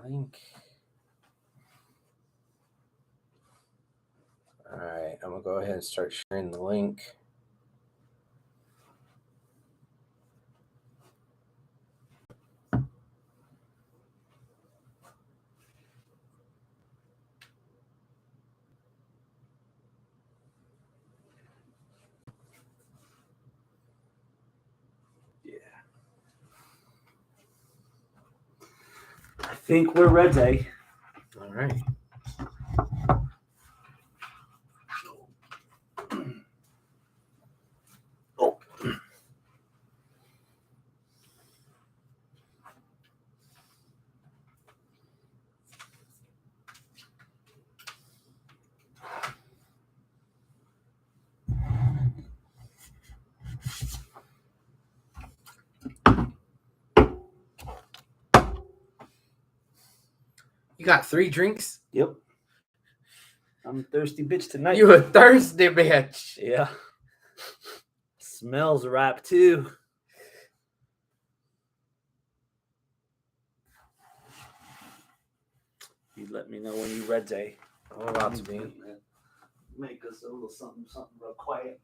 link. All right, I'm gonna go ahead and start sharing the link. I think we're ready. All right. You got 3 drinks? Yep. I'm a thirsty bitch tonight. You a thirsty bitch. Yeah. Smells rap too. You let me know when you're ready. I'm about to be. Make us a little something real quiet.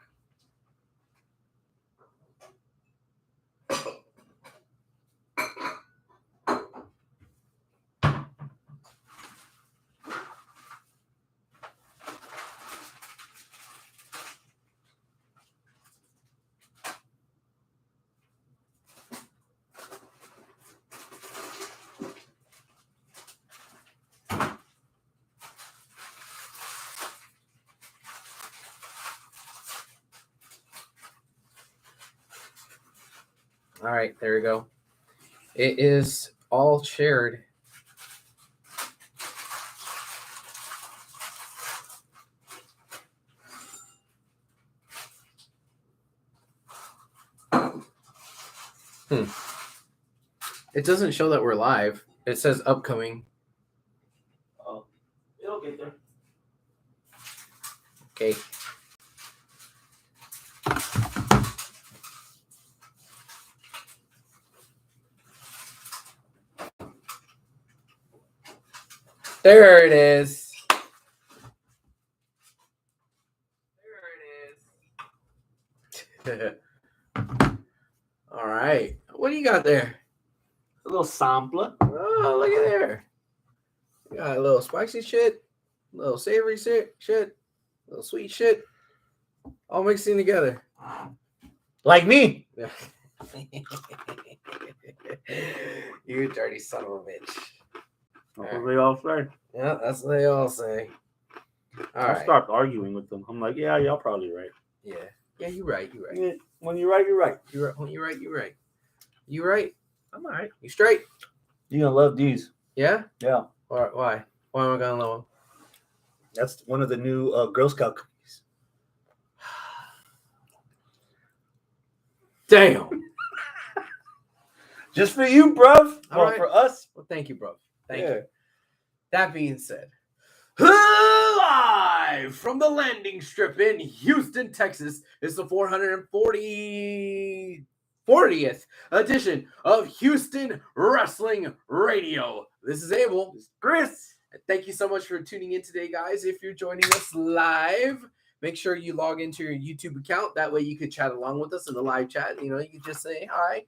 All right, there we go. It is all shared. It doesn't show that we're live. It says upcoming. Oh, it'll get there. Okay. There it is. There it is. All right. What do you got there? A little sampler. Oh, look at there. You got a little spicy shit, a little savory shit, a little sweet shit, all mixing together. Like me. Yeah. You dirty son of a bitch. That's what they all say. Yeah, that's what they all say. All I'll right. start arguing with them. I'm like, yeah, y'all probably right. Yeah. Yeah, you're right. Yeah, when you're right, you're right. You're right. When you're right, you're right. You right. I'm all right. You straight? You're gonna love these. Yeah? Yeah. Why? Why am I gonna love them? That's one of the new Girl Scout cookies. Damn. Just for you, bruv. All Well, right. for us. Well, thank you, bro. Thank Yeah. you. That being said, live from the landing strip in Houston, Texas, is the 40th edition of Houston Wrestling Radio. This is Abel. This is Chris. Thank you so much for tuning in today, guys. If you're joining us live, make sure you log into your YouTube account. That way you could chat along with us in the live chat. You know, you can just say hi,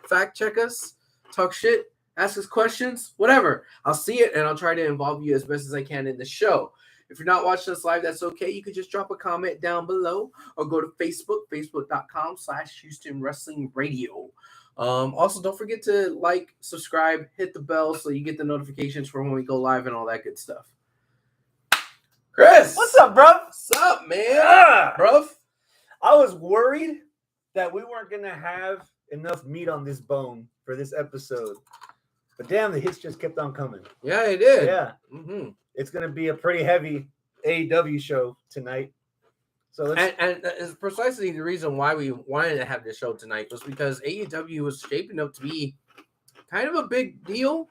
fact check us, talk shit, ask us questions, whatever. I'll see it, and I'll try to involve you as best as I can in the show. If you're not watching us live, that's okay. You could just drop a comment down below or go to Facebook, facebook.com/Houston Wrestling Radio. Also, don't forget to like, subscribe, hit the bell so you get the notifications for when we go live and all that good stuff. Chris! What's up, bruv? What's up, man? Bruv? I was worried that we weren't going to have enough meat on this bone for this episode. But damn, the hits just kept on coming. Yeah, it did. Yeah. Mm-hmm. It's going to be a pretty heavy AEW show tonight. So let's... And it's precisely the reason why we wanted to have this show tonight was because AEW was shaping up to be kind of a big deal.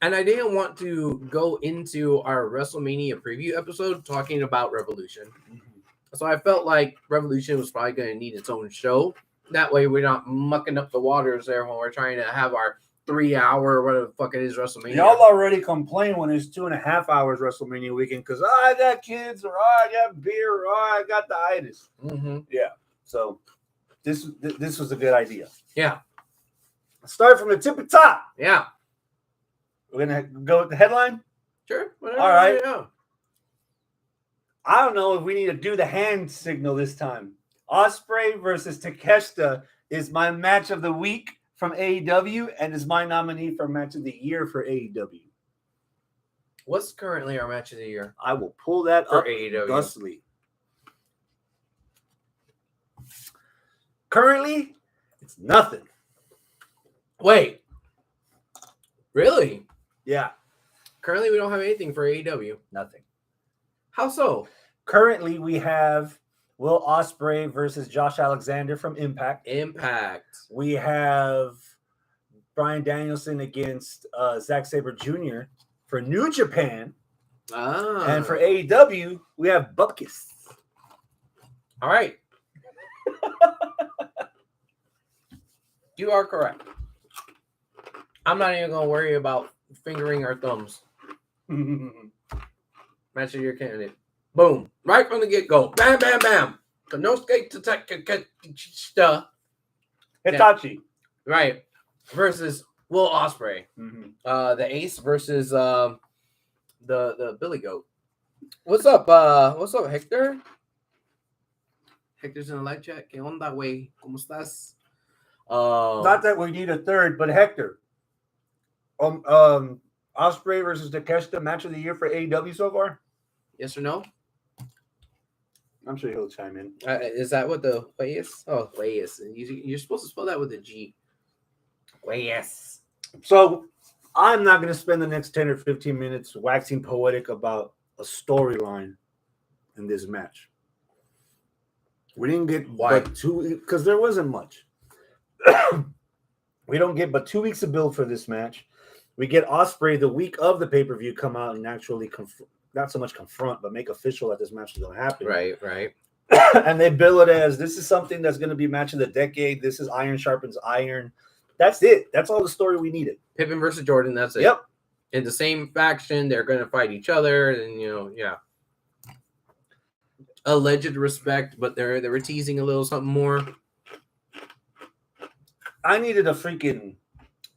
And I didn't want to go into our WrestleMania preview episode talking about Revolution. Mm-hmm. So I felt like Revolution was probably going to need its own show. That way we're not mucking up the waters there when we're trying to have our 3 hour, whatever the fuck it is, WrestleMania. Y'all already complain when it's 2.5 hours WrestleMania weekend because I got kids or I got beer or I got the itis. Mm-hmm. Yeah. So this was a good idea. Yeah. Start from the tip of top. Yeah. We're gonna go with the headline. Sure. Whatever. All right. Yeah. I don't know if we need to do the hand signal this time. Ospreay versus Takeshita is my match of the week from AEW and is my nominee for match of the year for AEW. What's currently our match of the year? I will pull that For up AEW. thusly. Currently, it's nothing. Wait. Really? Yeah, Currently, we don't have anything for AEW. nothing. How so? Currently, we have Will Ospreay versus Josh Alexander from Impact. Impact. We have Bryan Danielson against Zack Sabre Jr. for New Japan. Ah. And for AEW, we have Bupkis. All right. You are correct. I'm not even going to worry about fingering our thumbs. Match of your candidate. Boom. Right from the get-go. Bam, bam, bam. Konosuke Takeshita. Hitachi. Right. Versus Will Ospreay. Mm-hmm. The Ace versus the Billy Goat. What's up? What's up, Hector? Hector's in the live chat. ¿Qué onda, güey? ¿Cómo estás? Not that we need a third, but Hector. Ospreay versus Takeshita match of the year for AEW so far? Yes or no? I'm sure he'll chime in. Is that what the way is? Oh, way is. You're supposed to spell that with a G. Way yes. So I'm not going to spend the next 10 or 15 minutes waxing poetic about a storyline in this match. We didn't get but because there wasn't much. We don't get but 2 weeks of build for this match. We get Ospreay the week of the pay-per-view come out and actually not so much confront, but make official that this match is going to happen. Right, right. And they bill it as this is something that's going to be match of the decade. This is iron sharpens iron. That's it. That's all the story we needed. Pippen versus Jordan. That's it. Yep. In the same faction, they're going to fight each other, and yeah. Alleged respect, but they were teasing a little something more. I needed a freaking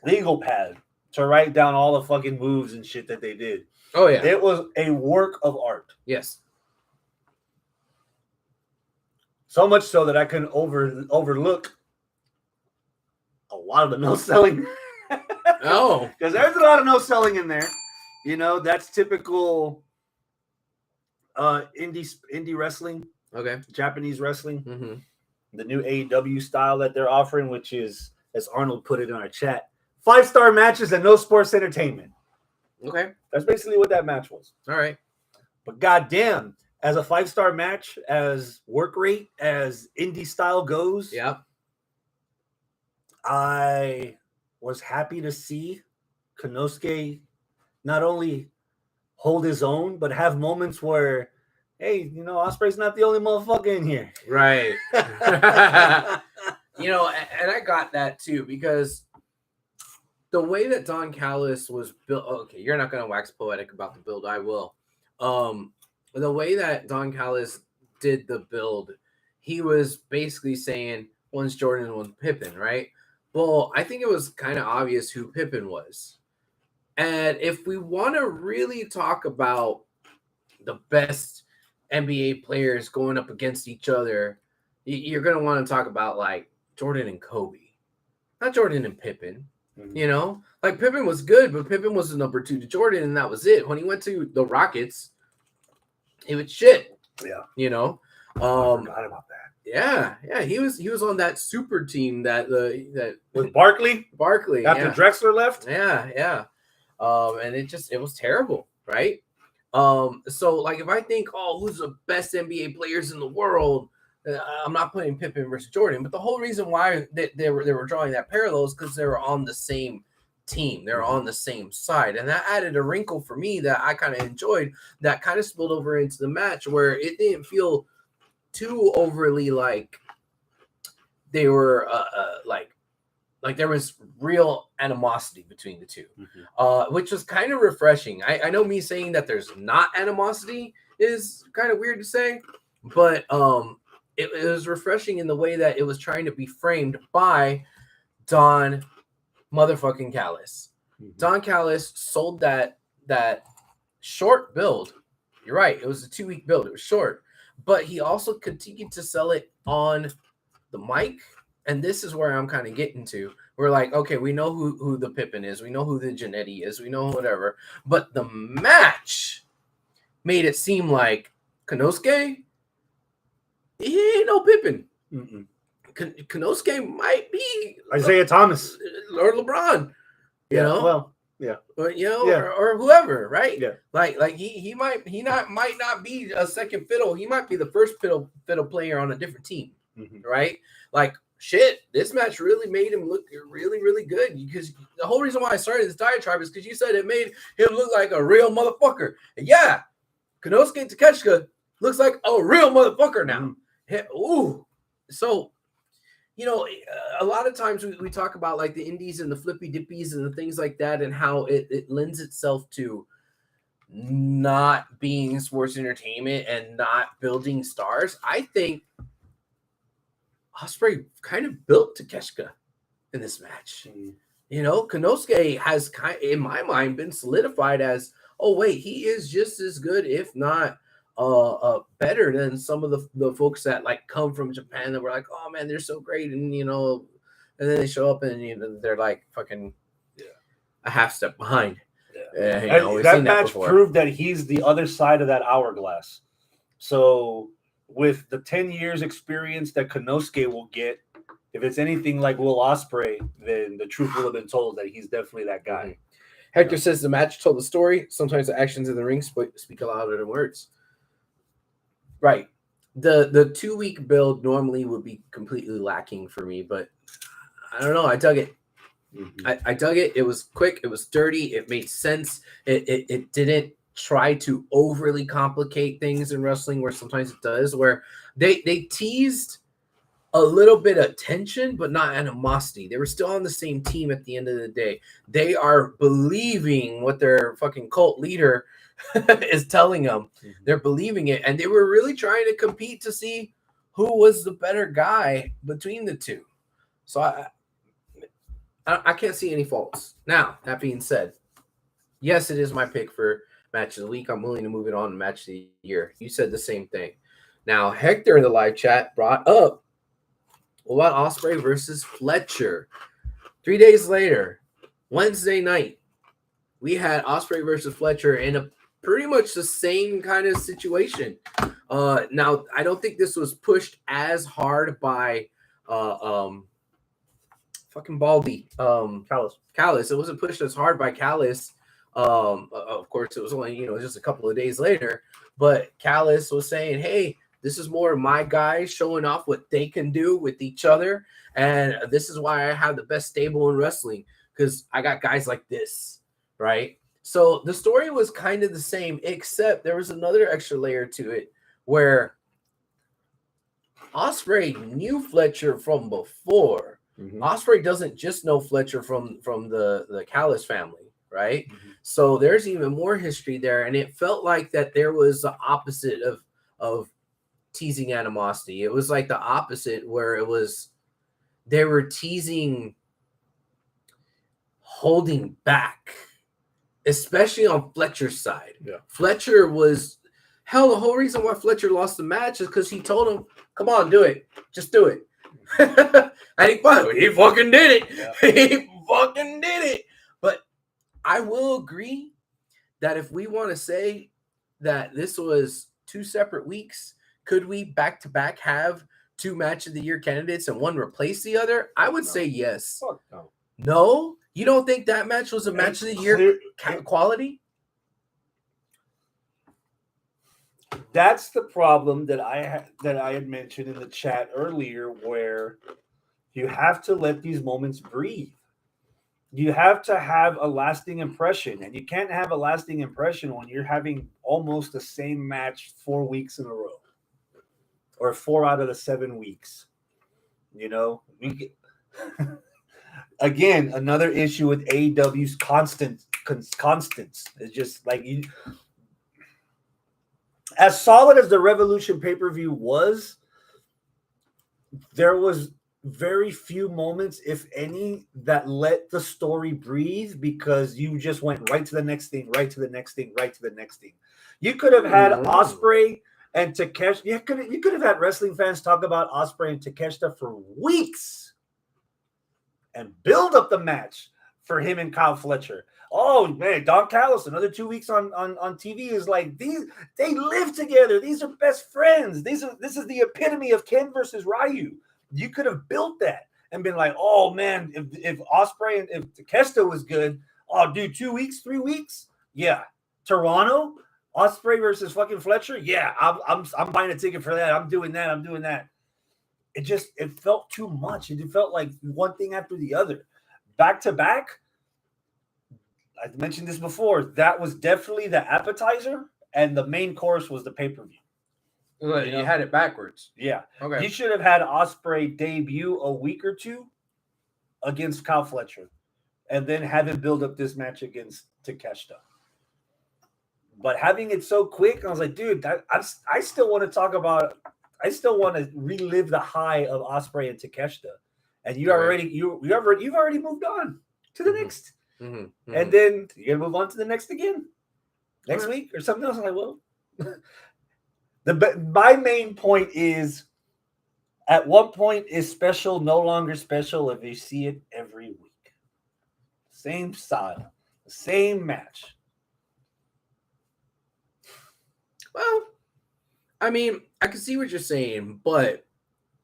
legal pad to write down all the fucking moves and shit that they did. Oh yeah, it was a work of art. Yes. So much so that I couldn't overlook a lot of the no selling. Oh, because there's a lot of no selling in there. You know, that's typical indie wrestling. Okay. Japanese wrestling. Mm-hmm. The new AEW style that they're offering, which is, as Arnold put it in our chat, 5-star matches and no sports entertainment. Okay. That's basically what that match was. All right. But goddamn, as a 5-star match, as work rate, as indie style goes, yeah, I was happy to see Konosuke not only hold his own, but have moments where, hey, Ospreay's not the only motherfucker in here. Right. And I got that too, because the way that Don Callis was built. Okay, you're not going to wax poetic about the build. I will. The way that Don Callis did the build, he was basically saying one's Jordan and one's Pippen, right? Well, I think it was kind of obvious who Pippen was. And if we want to really talk about the best NBA players going up against each other, you're going to want to talk about like Jordan and Kobe, not Jordan and Pippen. Mm-hmm. Like Pippen was good, but Pippen was the number 2 to Jordan, and that was it. When he went to the Rockets, it was shit. Yeah. I forgot about that. Yeah. He was on that super team that with Barkley after Drexler left. Yeah. And it was terrible, right? So like if I think, who's the best NBA players in the world, I'm not putting Pippen versus Jordan, but the whole reason why they were drawing that parallel is because they were on the same team. They're on the same side, and that added a wrinkle for me that I kind of enjoyed. That kind of spilled over into the match where it didn't feel too overly like they were like Like there was real animosity between the two, Mhm. which was kind of refreshing. I know me saying that there's not animosity is kind of weird to say, but it was refreshing in the way that it was trying to be framed by Don motherfucking Callis. Mhm. Don Callis sold that short build. You're right. It was a 2-week build. It was short, but he also continued to sell it on the mic. And this is where I'm kind of getting to. We're like, okay, we know who the Pippin is. We know who the Janetti is. We know whatever. But the match made it seem like Konosuke, he ain't no Pippin. Konosuke might be Isaiah Thomas or LeBron, you know? Well, yeah. Or, you know, or whoever, right? Yeah. Like he might not be a second fiddle. He might be the first fiddle player on a different team, right? Like shit, this match really made him look really, really good. Because the whole reason why I started this diatribe is because you said it made him look like a real motherfucker. And yeah, Konosuke Takeshita looks like a real motherfucker now. Ooh, so. You know, a lot of times we talk about like the indies and the flippy dippies and the things like that and how it lends itself to not being sports entertainment and not building stars. I think Ospreay kind of built Takeshita in this match. You know, Konosuke has in my mind been solidified as, oh wait, he is just as good, if not better than some of the folks that like come from Japan that were like, oh man, they're so great, and you know, and then they show up and you know they're like fucking a half step behind. Yeah. You know, that match proved that he's the other side of that hourglass. So with the 10 years experience that Konosuke will get, if it's anything like Will Ospreay, then the truth will have been told that he's definitely that guy. Hector says the match told the story. Sometimes the actions in the ring speak louder than words. Right. The 2-week build normally would be completely lacking for me, but I don't know. I dug it. I dug it. It was quick. It was dirty. It made sense. It didn't try to overly complicate things in wrestling where sometimes it does, where they teased a little bit of tension, but not animosity. They were still on the same team at the end of the day. They are believing what their fucking cult leader is telling them. They're believing it, and they were really trying to compete to see who was the better guy between the two. So I can't see any faults. Now, that being said, yes, it is my pick for match of the week. I'm willing to move it on to match of the year. You said the same thing. Now, Hector in the live chat brought up, what about Ospreay versus Fletcher? 3 days later, Wednesday night, we had Ospreay versus Fletcher in a pretty much the same kind of situation. Now, I don't think this was pushed as hard by fucking Baldy. Callis. It wasn't pushed as hard by Callis. Of course, it was only, you know, just a couple of days later. But Callis was saying, hey, this is more of my guys showing off what they can do with each other. And this is why I have the best stable in wrestling, because I got guys like this, right? So the story was kind of the same, except there was another extra layer to it where Ospreay knew Fletcher from before. Ospreay doesn't just know Fletcher from the Callis family, right? So there's even more history there, and it felt like that there was the opposite of teasing animosity. It was like the opposite, where it was they were teasing holding back, especially on Fletcher's side. Fletcher was hell. The whole reason why Fletcher lost the match is because he told him, "Come on, do it, just do it." And he fucking did it. He fucking did it. But I will agree that if we want to say that this was 2 separate weeks, could we back to back have 2 match of the year candidates and one replace the other? I would say yes. Fuck no. No, you don't think that match was a match of the year quality? That's the problem that I had mentioned in the chat earlier, where you have to let these moments breathe. You have to have a lasting impression, and you can't have a lasting impression when you're having almost the same match 4 weeks in a row, or 4 out of the 7 weeks. You know, again, another issue with AEW's constants. It's just like as solid as the Revolution pay-per-view was, there was very few moments, if any, that let the story breathe because you just went right to the next thing, right to the next thing, right to the next thing. You could have had Ospreay and Takeshita. You could have had wrestling fans talk about Ospreay and Takeshita for weeks and build up the match for him and Kyle Fletcher. Oh man, Don Callis, another 2 weeks on TV is like they live together. These are best friends. This is the epitome of Ken versus Ryu. You could have built that and been like, oh man, if Ospreay and if Takeshita was good, oh dude, 2 weeks, 3 weeks, yeah. Toronto, Ospreay versus fucking Fletcher, yeah, I'm buying a ticket for that. I'm doing that. It felt too much. It felt like one thing after the other, back to back. I mentioned this before. That was definitely the appetizer, and the main course was the pay-per-view. Well, you had it backwards. Yeah. Okay. You should have had Ospreay debut a week or two against Kyle Fletcher, and then have him build up this match against Takeshita. But having it so quick, I was like, dude, I still want to talk about. I still want to relive the high of Ospreay and Takeshita, and you've already moved on to the next. Mm-hmm. And then you're gonna move on to the next again next week or something else. I'm like, well, my main point is, at what point is special no longer special if you see it every week? Same style, same match. Well, I mean, I can see what you're saying, but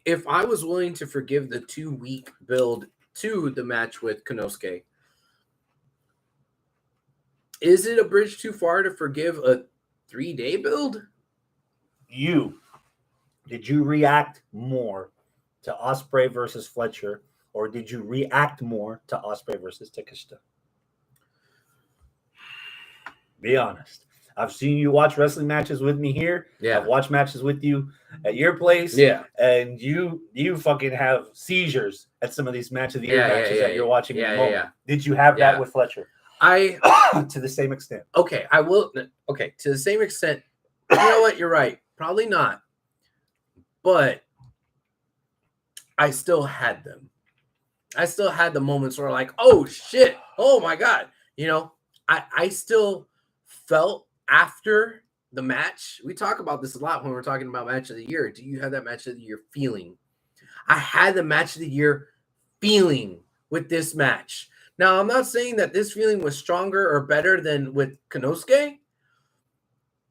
if I was willing to forgive the 2 week build to the match with Konosuke, is it a bridge too far to forgive a 3-day build? Did you react more to Ospreay versus Fletcher, or did you react more to Ospreay versus Takeshita? Be honest. I've seen you watch wrestling matches with me here. Yeah. I've watched matches with you at your place. Yeah. And you fucking have seizures at some of these match of the year matches that you're watching in the moment. Yeah. Did you have that with Fletcher? To the same extent. Okay, I will. Okay, to the same extent. You know what? You're right. Probably not. But I still had them. I still had the moments where like, oh shit, oh my god. You know, I still felt after the match. We talk about this a lot when we're talking about match of the year. Do you have that match of the year feeling? I had the match of the year feeling with this match. Now, I'm not saying that this feeling was stronger or better than with Konosuke,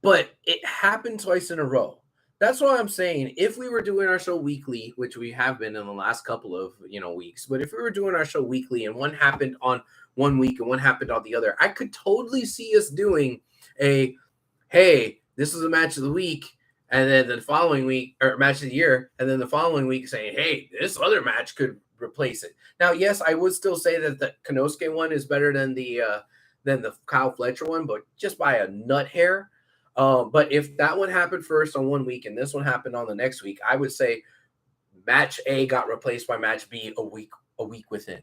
but it happened twice in a row. That's why I'm saying if we were doing our show weekly, which we have been in the last couple of weeks, but if we were doing our show weekly and one happened on 1 week and one happened on the other, I could totally see us doing a, hey, this is a match of the week, and then the following week, or match of the year, and then the following week saying, hey, this other match could replace it. Now, yes, I would still say that the Konosuke one is better than the Kyle Fletcher one, but just by a nut hair. But if that one happened first on 1 week and this one happened on the next week, I would say match A got replaced by match B a week within.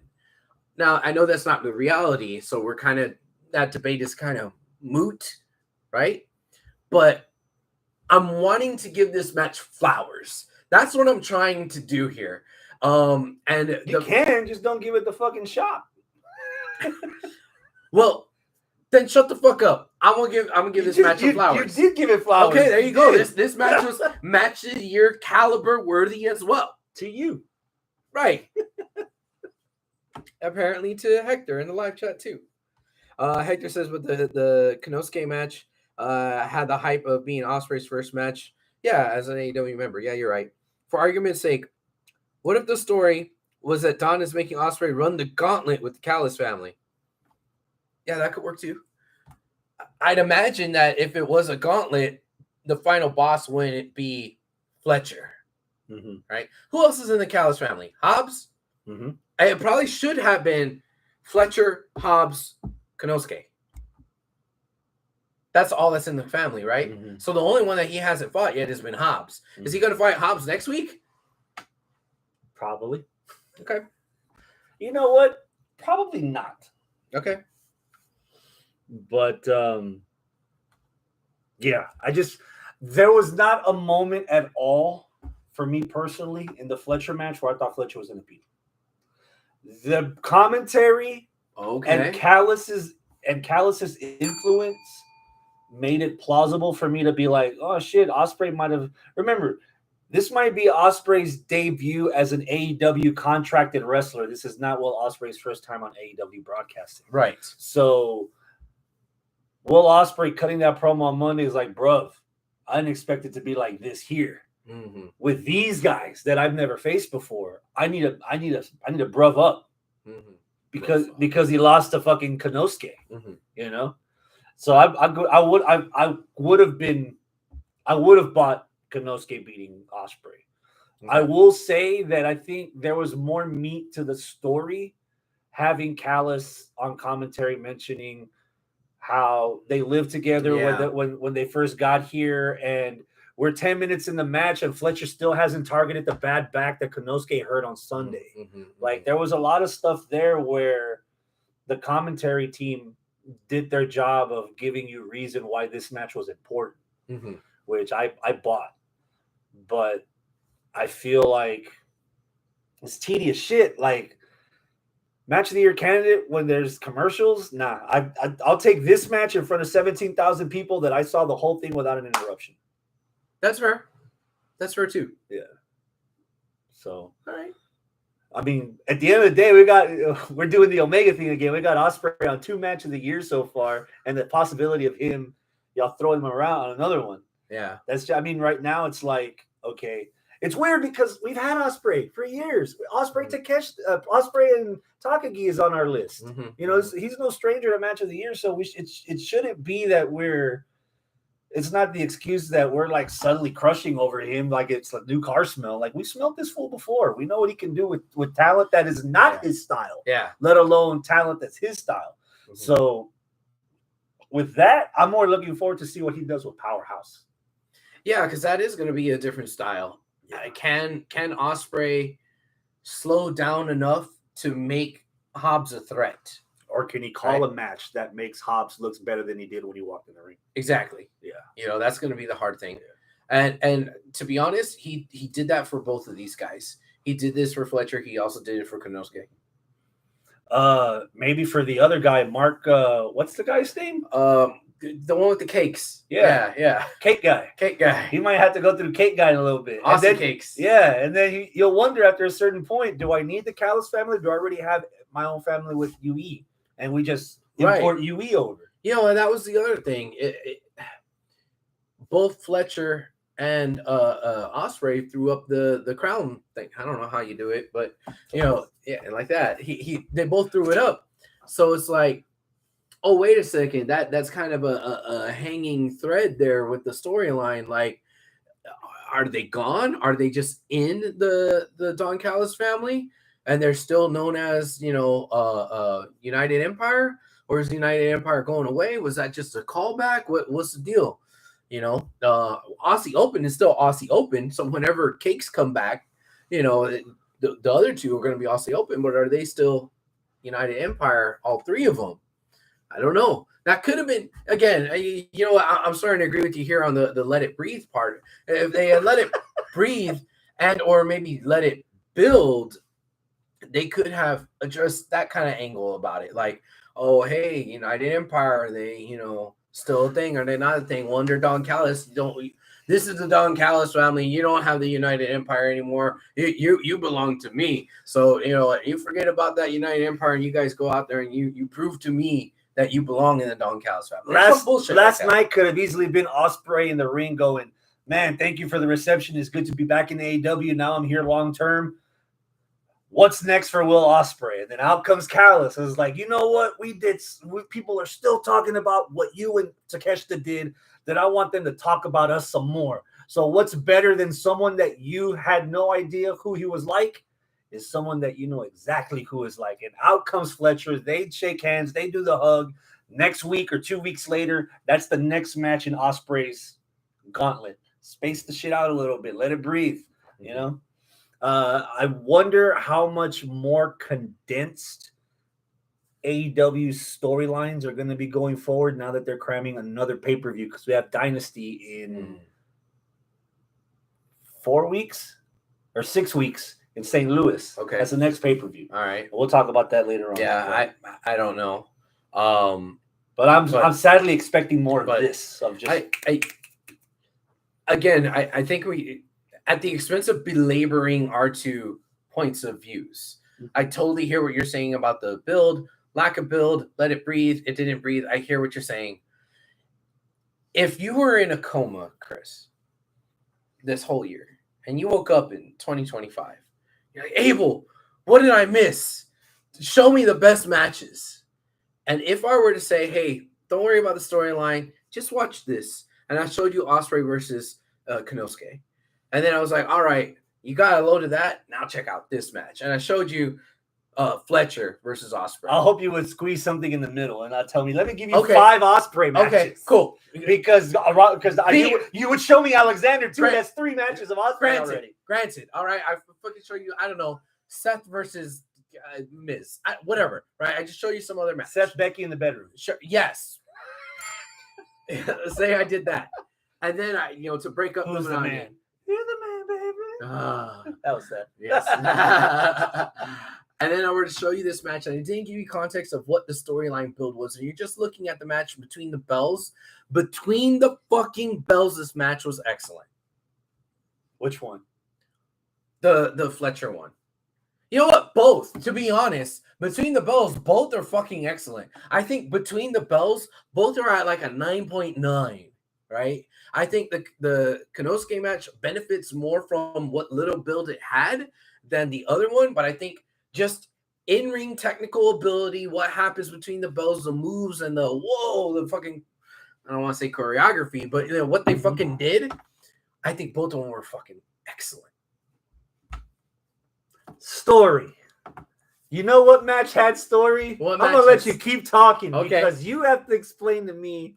Now, I know that's not the reality, so we're kind of, that debate is kind of moot, right? But I'm wanting to give this match flowers. That's what I'm trying to do here. And you can just don't give it the fucking shot. Well, then shut the fuck up. I'm gonna give this match flowers. You did give it flowers. Okay, there you go. This match was match of the year caliber worthy as well. To you. Right. Apparently to Hector in the live chat too. Hector says with the Konosuke match had the hype of being Ospreay's first match. Yeah, as an AEW member. Yeah, you're right. For argument's sake, what if the story was that Don is making Ospreay run the gauntlet with the Callis family? Yeah, that could work too. I'd imagine that if it was a gauntlet, the final boss wouldn't be Fletcher. Mm-hmm. Right? Who else is in the Callis family? Hobbs? Mm-hmm. It probably should have been Fletcher, Hobbs, Konosuke. That's all that's in the family, right? Mm-hmm. So the only one that he hasn't fought yet has been Hobbs. Mm-hmm. Is he going to fight Hobbs next week? Probably. Okay. You know what? Probably not. Okay. But yeah, there was not a moment at all for me personally in the Fletcher match where I thought Fletcher was going to beat him. The commentary and Callis's influence made it plausible for me to be like, oh shit, Ospreay might have. Remember, this might be Ospreay's debut as an AEW contracted wrestler. This is not Will Ospreay's first time on AEW broadcasting. Right. So Will Ospreay cutting that promo on Monday is like, bruv, I didn't expect it to be like this here. Mm-hmm. With these guys that I've never faced before. I need a bruv up. Mm-hmm. Because he lost to fucking Konosuke. Mm-hmm. You know? So I would have bought Konosuke beating Ospreay. Okay. I will say that I think there was more meat to the story having Callis on commentary mentioning how they lived together when they first got here, and we're 10 minutes in the match and Fletcher still hasn't targeted the bad back that Konosuke hurt on Sunday. Mm-hmm. Like there was a lot of stuff there where the commentary team did their job of giving you reason why this match was important, which I bought. But I feel like it's tedious shit. Like match of the year candidate when there's commercials, nah. I'll take this match in front of 17,000 people that I saw the whole thing without an interruption. That's fair. That's fair too. Yeah. So all right. I mean, at the end of the day, we're doing the Omega thing again. We got Ospreay on 2 matches of the year so far, and the possibility of y'all throwing him around on another one. Yeah. Right now it's like, okay. It's weird because we've had Ospreay for years. Ospreay and Takagi is on our list. Mm-hmm. You know, he's no stranger to match of the year, so it shouldn't be that it's not the excuse that we're like suddenly crushing over him like it's a new car smell. Like we smelled this fool before. We know what he can do with talent that is not his style. Yeah. Let alone talent that's his style. Mm-hmm. So with that, I'm more looking forward to see what he does with Powerhouse. Yeah, because that is going to be a different style. Yeah. Can Ospreay slow down enough to make Hobbs a threat? Or can he call a match that makes Hobbs looks better than he did when he walked in the ring? Exactly. Yeah. You know, that's going to be the hard thing. Yeah. And to be honest, he did that for both of these guys. He did this for Fletcher. He also did it for Konosuke. Maybe for the other guy, Mark, what's the guy's name? The one with the cakes. Yeah. Cake guy. He might have to go through Cake guy in a little bit. Awesome cakes. Yeah. And then you'll wonder after a certain point, do I need the Callis family? Do I already have my own family with UE? And we just import UE over. You know, and that was the other thing. Both Fletcher and Ospreay threw up the crown thing. I don't know how you do it, but you know, like that. They both threw it up. So it's like, oh, wait a second. That's kind of a hanging thread there with the storyline. Like, are they gone? Are they just in the Don Callis family? And they're still known as, you know, United Empire? Or is United Empire going away? Was that just a callback? What's the deal? You know, Aussie Open is still Aussie Open. So whenever Cakes come back, you know, the other two are going to be Aussie Open. But are they still United Empire, all three of them? I don't know. That could have been, again, you know, I'm starting to agree with you here on the let it breathe part. If they had let it breathe and or maybe let it build, they could have addressed that kind of angle about it. Like, oh, hey, United Empire, are they, you know, still a thing? Are they not a thing? Well, under Don Callis, this is the Don Callis family. You don't have the United Empire anymore. You belong to me. So, you know, you forget about that United Empire and you guys go out there and you prove to me that you belong in the Don Callis family. Last night could have easily been Ospreay in the ring going, man, thank you for the reception. It's good to be back in AEW. Now I'm here long term. What's next for Will Ospreay? And then out comes Callis. It's like, you know what? People are still talking about what you and Takeshita did, that I want them to talk about us some more. So what's better than someone that you had no idea who he was like is someone that you know exactly who is like. And out comes Fletcher. They shake hands. They do the hug. Next week or 2 weeks later, that's the next match in Ospreay's gauntlet. Space the shit out a little bit. Let it breathe, you know? I wonder how much more condensed AEW's storylines are going to be going forward now that they're cramming another pay-per-view, because we have Dynasty in 4 weeks or 6 weeks in St. Louis. Okay. That's the next pay-per-view. All right. We'll talk about that later on. Yeah, I don't know. But I'm sadly expecting more of this. Of just I think we, at the expense of belaboring our 2 points of views, I totally hear what you're saying about the build, lack of build, let it breathe. It didn't breathe. I hear what you're saying. If you were in a coma, Chris, this whole year, and you woke up in 2025, you're like, Abel, what did I miss? Show me the best matches. And if I were to say, hey, don't worry about the storyline, just watch this. And I showed you Ospreay versus Konosuke. And then I was like, all right, you got a load of that. Now check out this match. And I showed you Fletcher versus Ospreay. I hope you would squeeze something in the middle and not tell me, let me give you 5 Ospreay matches. Okay, cool. Because you would show me Alexander too. That's 3 matches of Ospreay already. Granted. All right, I fucking show you, I don't know, Seth versus Miz. Whatever, right? I just show you some other match. Seth, Becky in the bedroom. Sure. Yes. Say I did that. And then to break up Who's the man? You're the man, baby. That was that. Yes. And then I were to show you this match, and I didn't give you context of what the storyline build was. And you're just looking at the match between the bells. Between the fucking bells, this match was excellent. Which one? The Fletcher one. You know what? Both. To be honest, between the bells, both are fucking excellent. I think between the bells, both are at like a 9.9. Right? I think the Konosuke match benefits more from what little build it had than the other one, but I think just in-ring technical ability, what happens between the bells, the moves, and the fucking, I don't want to say choreography, but what they fucking did, I think both of them were fucking excellent. Story. You know what match had story? I'm going to let you keep talking because you have to explain to me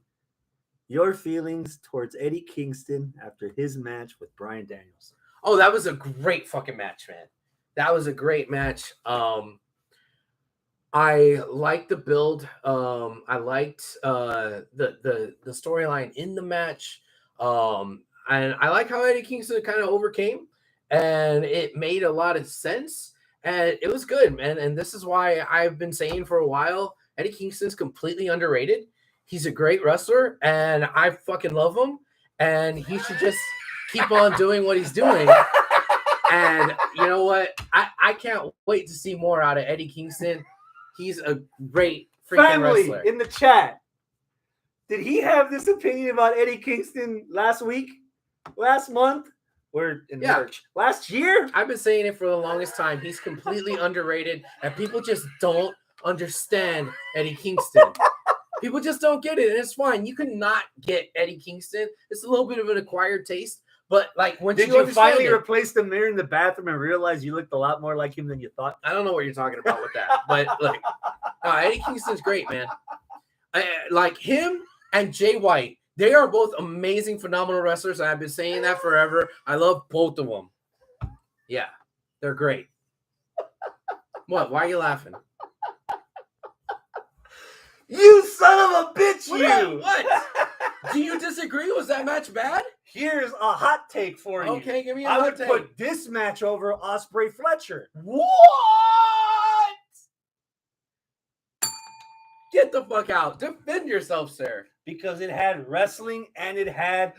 your feelings towards Eddie Kingston after his match with Bryan Danielson. Oh, that was a great fucking match, man. That was a great match. I liked the build. I liked the storyline in the match. And I like how Eddie Kingston kind of overcame, and it made a lot of sense. And it was good, man. And this is why I've been saying for a while, Eddie Kingston's completely underrated. He's a great wrestler, and I fucking love him. And he should just keep on doing what he's doing. And you know what? I can't wait to see more out of Eddie Kingston. He's a great freaking wrestler. In the chat, did he have this opinion about Eddie Kingston last week? Last month? We're in March. Last year? I've been saying it for the longest time. He's completely underrated, and people just don't understand Eddie Kingston. People just don't get it, and it's fine. You can not get Eddie Kingston. It's a little bit of an acquired taste, but like once you finally replace the mirror in the bathroom and realize you looked a lot more like him than you thought? I don't know what you're talking about with that, but like, Eddie Kingston's great, man. Like him and Jay White, they are both amazing, phenomenal wrestlers. And I've been saying that forever. I love both of them. Yeah, they're great. What? Why are you laughing? You son of a bitch, What? Do you disagree? Was that match bad? Here's a hot take for you. Okay, give me a hot take. I would put this match over Ospreay Fletcher. What? Get the fuck out. Defend yourself, sir. Because it had wrestling and it had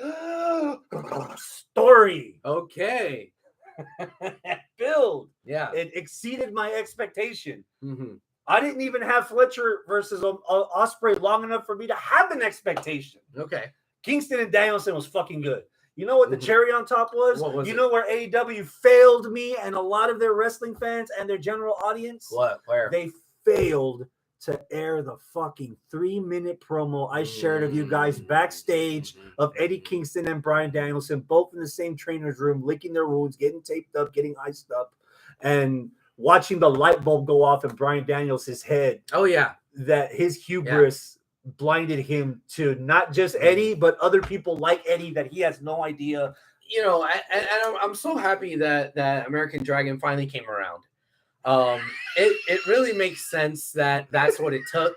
story. Okay. Build. Yeah. It exceeded my expectation. Mm-hmm. I didn't even have Fletcher versus Ospreay long enough for me to have an expectation. Okay. Kingston and Danielson was fucking good. You know what the cherry on top was? What was you it? know where AEW failed me and a lot of their wrestling fans and their general audience? What? Where? They failed to air the fucking 3-minute promo I shared of you guys backstage of Eddie Kingston and Bryan Danielson, both in the same trainer's room, licking their wounds, getting taped up, getting iced up, and watching the light bulb go off in Bryan Danielson's head. Oh, yeah. That his hubris blinded him to not just Eddie, but other people like Eddie that he has no idea. You know, and I'm so happy that American Dragon finally came around. It really makes sense that that's what it took.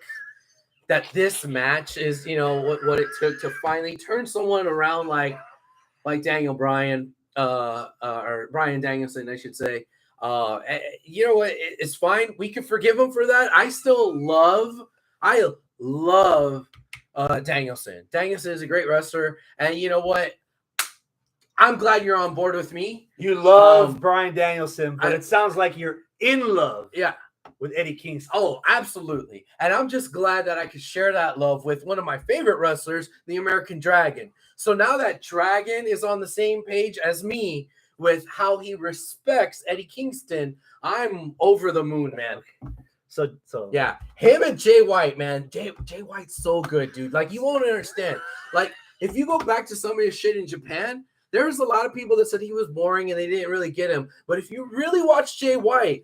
That this match is, what it took to finally turn someone around like Daniel Bryan, or Bryan Danielson, I should say. You know what? It's fine. We can forgive him for that. I love Danielson. Danielson is a great wrestler, and you know what? I'm glad you're on board with me. You love Bryan Danielson, but it sounds like you're in love. Yeah. With Eddie Kingston. Oh, absolutely. And I'm just glad that I could share that love with one of my favorite wrestlers, the American Dragon. So now that Dragon is on the same page as me with how he respects Eddie Kingston, I'm over the moon, man. So yeah, him and Jay White, man. Jay White's so good, dude. Like, you won't understand. Like, if you go back to some of his shit in Japan, there was a lot of people that said he was boring and they didn't really get him. But if you really watch Jay White,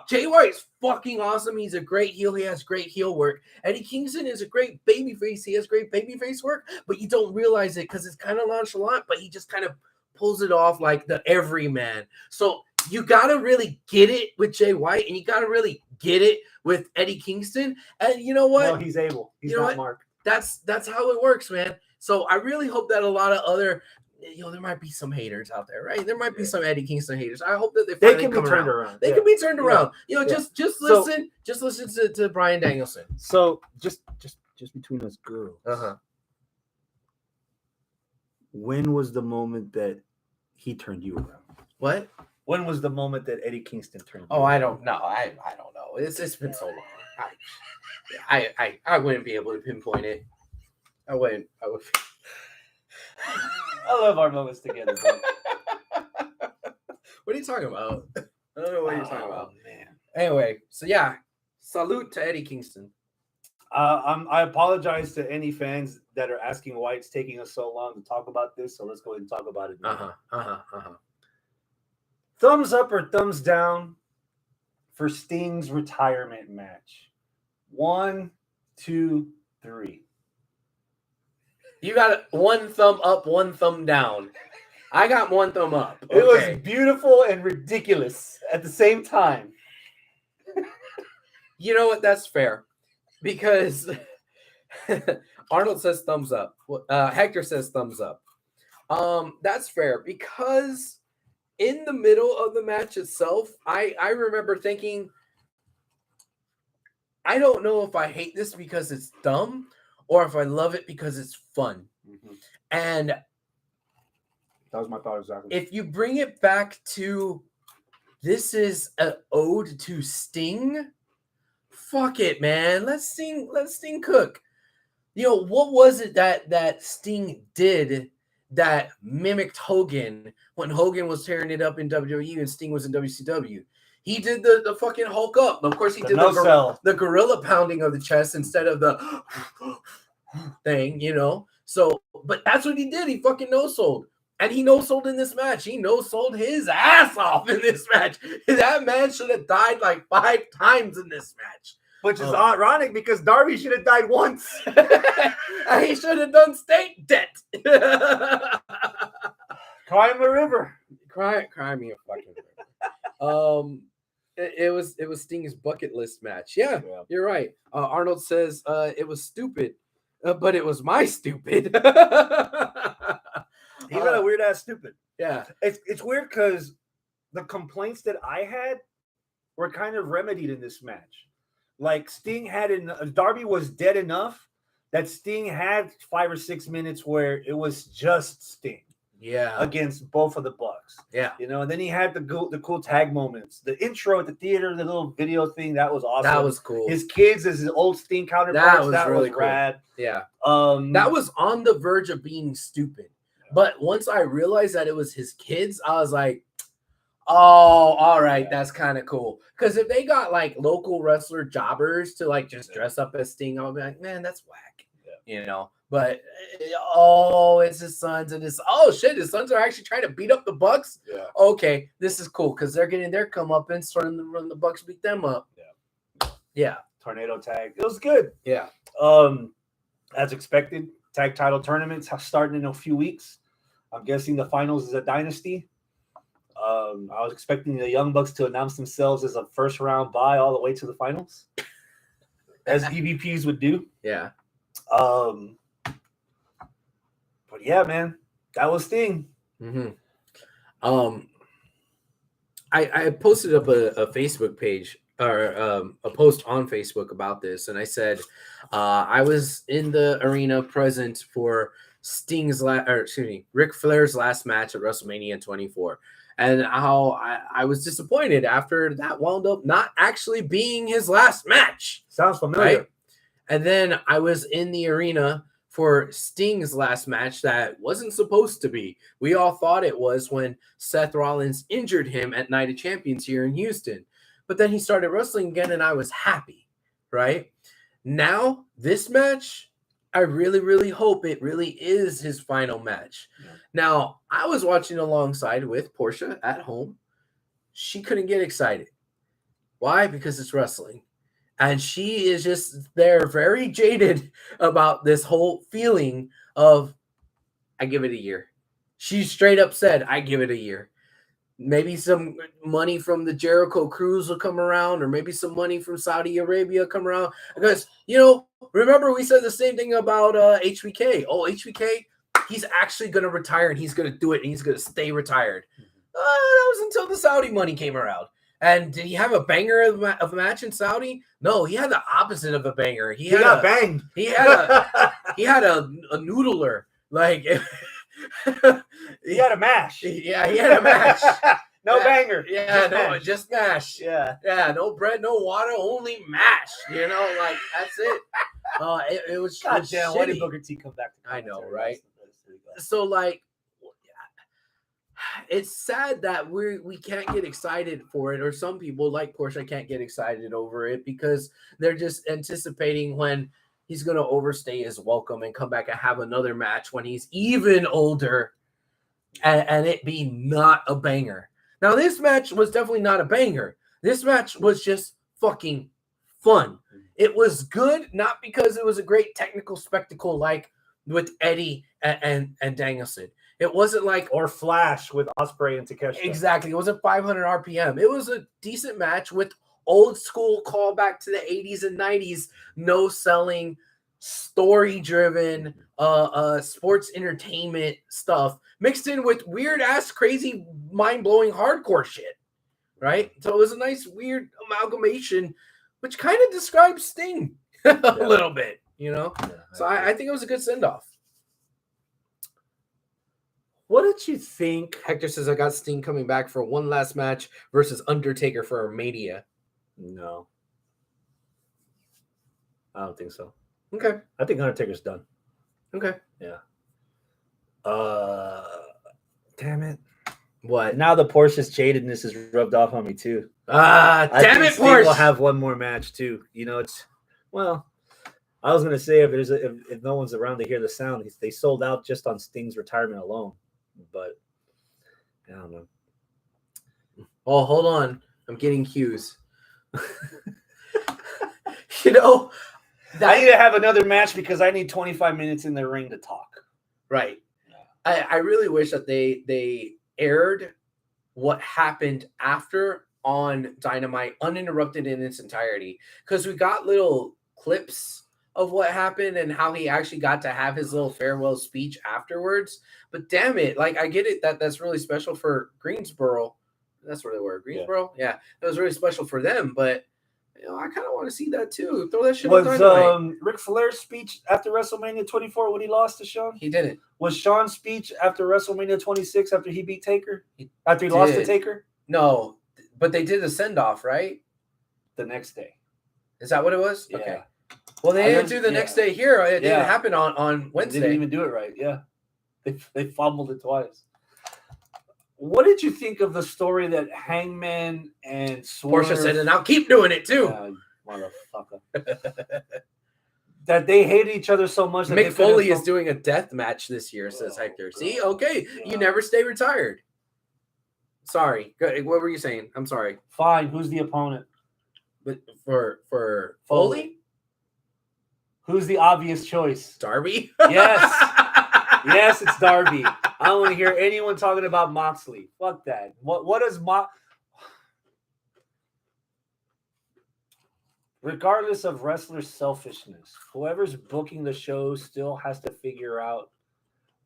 Jay White's fucking awesome. He's a great heel. He has great heel work. Eddie Kingston is a great babyface. He has great babyface work, but you don't realize it because it's kind of nonchalant, but he just kind of pulls it off like the everyman. So you got to really get it with Jay White, and you got to really get it with Eddie Kingston. And you know what? No, he's Abel. He's not Mark. That's how it works, man. So I really hope that a lot of other there might be some haters out there, right? There might be some Eddie Kingston haters. I hope that they can be turned around. They can be turned around. Just listen to Bryan Danielson. So just between us girls. When was the moment that he turned you around? What? When was the moment that Eddie Kingston turned you around? I don't know. I don't know. It's been so long. I wouldn't be able to pinpoint it. I would. I love our moments together, bro. What are you talking about? I don't know what you're talking about. Man. Anyway, so yeah, salute to Eddie Kingston. I apologize to any fans that are asking why it's taking us so long to talk about this. So let's go ahead and talk about it now. Thumbs up or thumbs down for Sting's retirement match? 1, 2, 3. You got one thumb up, one thumb down. I got one thumb up. Okay. It was beautiful and ridiculous at the same time. You know what? That's fair. Because Arnold says thumbs up. Hector says thumbs up. That's fair. Because in the middle of the match itself, I remember thinking, I don't know if I hate this because it's dumb or if I love it because it's fun. Mm-hmm. And that was my thought exactly. If you bring it back to this is an ode to Sting, fuck it, man. Let Sting cook. What was it that Sting did that mimicked Hogan when Hogan was tearing it up in WWE and Sting was in WCW? He did the fucking Hulk up. Of course, he did the gorilla pounding of the chest instead of the thing, So, but that's what he did. He fucking no-sold. And he no-sold in this match. He no-sold his ass off in this match. That man should have died like 5 times in this match. Which is ironic because Darby should have died once. And he should have done state debt. Cry him a river. Cry me a fucking river. It was Sting's bucket list match. Yeah. You're right. Arnold says it was stupid, but it was my stupid. He got a weird ass stupid. Yeah. It's weird because the complaints that I had were kind of remedied in this match. Like Sting Darby was dead enough that Sting had 5 or 6 minutes where it was just Sting. Yeah. Against both of the Bucks. Yeah. And then he had the cool tag moments. The intro at the theater, the little video thing, that was awesome. That was cool. His kids as his old Sting counterparts, that was really rad. Cool. Yeah. That was on the verge of being stupid. But once I realized that it was his kids, I was like, oh, all right, that's kind of cool. Because if they got like local wrestler jobbers to like just dress up as Sting, I'll be like, man, that's whack. Yeah. But it's his sons, and his his sons are actually trying to beat up the Bucks. Yeah. Okay, this is cool because they're getting their comeuppance when the Bucks beat them up. Yeah. Tornado tag. It was good. Yeah. As expected, tag title tournaments starting in a few weeks. I'm guessing the finals is a dynasty. I was expecting the Young Bucks to announce themselves as a first round bye all the way to the finals, as EVPs would do. Yeah. But yeah, man, that was Sting. Mm-hmm. I posted up a Facebook page or a post on Facebook about this, and I said I was in the arena present for Ric Flair's last match at WrestleMania 24, and how I was disappointed after that wound up not actually being his last match. Sounds familiar. Right? And then I was in the arena for Sting's last match that wasn't supposed to be. We all thought it was when Seth Rollins injured him at Night of Champions here in Houston. But then he started wrestling again, and I was happy, right? Now, this match, I really, really hope it really is his final match. Yeah. Now, I was watching alongside with Portia at home. She couldn't get excited. Why? Because it's wrestling. And she is just there very jaded about this whole feeling of, I give it a year. She straight up said, I give it a year. Maybe some money from the Jericho cruise will come around, or maybe some money from Saudi Arabia come around. Because, remember we said the same thing about HBK. Oh, HBK, he's actually going to retire, and he's going to do it, and he's going to stay retired. That was until the Saudi money came around. And did he have a banger of a match in Saudi? No, he had the opposite of a banger. He got banged. He had a noodler. Like he had a mash. Yeah, he had a mash. No banger. Yeah, just mash. Yeah. Yeah, no bread, no water, only mash. Like that's it. It was God damn, shitty. Why did Booker T come back? I know, right? So it's sad that we can't get excited for it, or some people like Portia can't get excited over it because they're just anticipating when he's going to overstay his welcome and come back and have another match when he's even older and it be not a banger. Now, this match was definitely not a banger. This match was just fucking fun. It was good, not because it was a great technical spectacle like with Eddie and Danielson. It wasn't like or Flash with Ospreay and Takeshita. Exactly. It wasn't 500 RPM. It was a decent match with old school callback to the 80s and 90s, no selling, story driven, sports entertainment stuff mixed in with weird ass, crazy, mind blowing hardcore shit. Right. So it was a nice, weird amalgamation, which kind of describes Sting a little bit, Yeah, so I think it was a good send off. What did you think? Hector says, I got Sting coming back for one last match versus Undertaker for Mania. No. I don't think so. Okay. I think Undertaker's done. Okay. Yeah. Damn it. What? Now the Porsche's jadedness is rubbed off on me too. Damn it, Porsche. We'll have one more match too. I was gonna say if no one's around to hear the sound, they sold out just on Sting's retirement alone. But I don't know. Oh, hold on. I'm getting cues. I need to have another match because I need 25 minutes in the ring to talk. Right. I really wish that they aired what happened after on Dynamite uninterrupted in its entirety, because we got little clips of what happened and how he actually got to have his little farewell speech afterwards. But damn it, I get it that's really special for Greensboro. That's where they were. Greensboro? Yeah. It was really special for them, but I kind of want to see that too. Throw that shit on Dynamite. Ric Flair's speech after WrestleMania 24 when he lost to Shawn? He didn't. Was Shawn's speech after WrestleMania 26 after he beat Taker? After he lost to Taker? No, but they did a send-off, right? The next day. Is that what it was? Yeah. Okay. Well, they didn't do the next day here. It didn't happen on Wednesday. They didn't even do it right. Yeah. They fumbled it twice. What did you think of the story that Hangman and Swerve... Portia said, and I'll keep doing it too. Motherfucker. That they hated each other so much. That Mick Foley is doing a death match this year, says Hector. God. See? Okay. Yeah. You never stay retired. Sorry. What were you saying? I'm sorry. Fine. Who's the opponent? But for Foley? Who's the obvious choice? Darby? Yes. Yes, it's Darby. I don't want to hear anyone talking about Moxley. Fuck that. What does regardless of wrestlers' selfishness, whoever's booking the show still has to figure out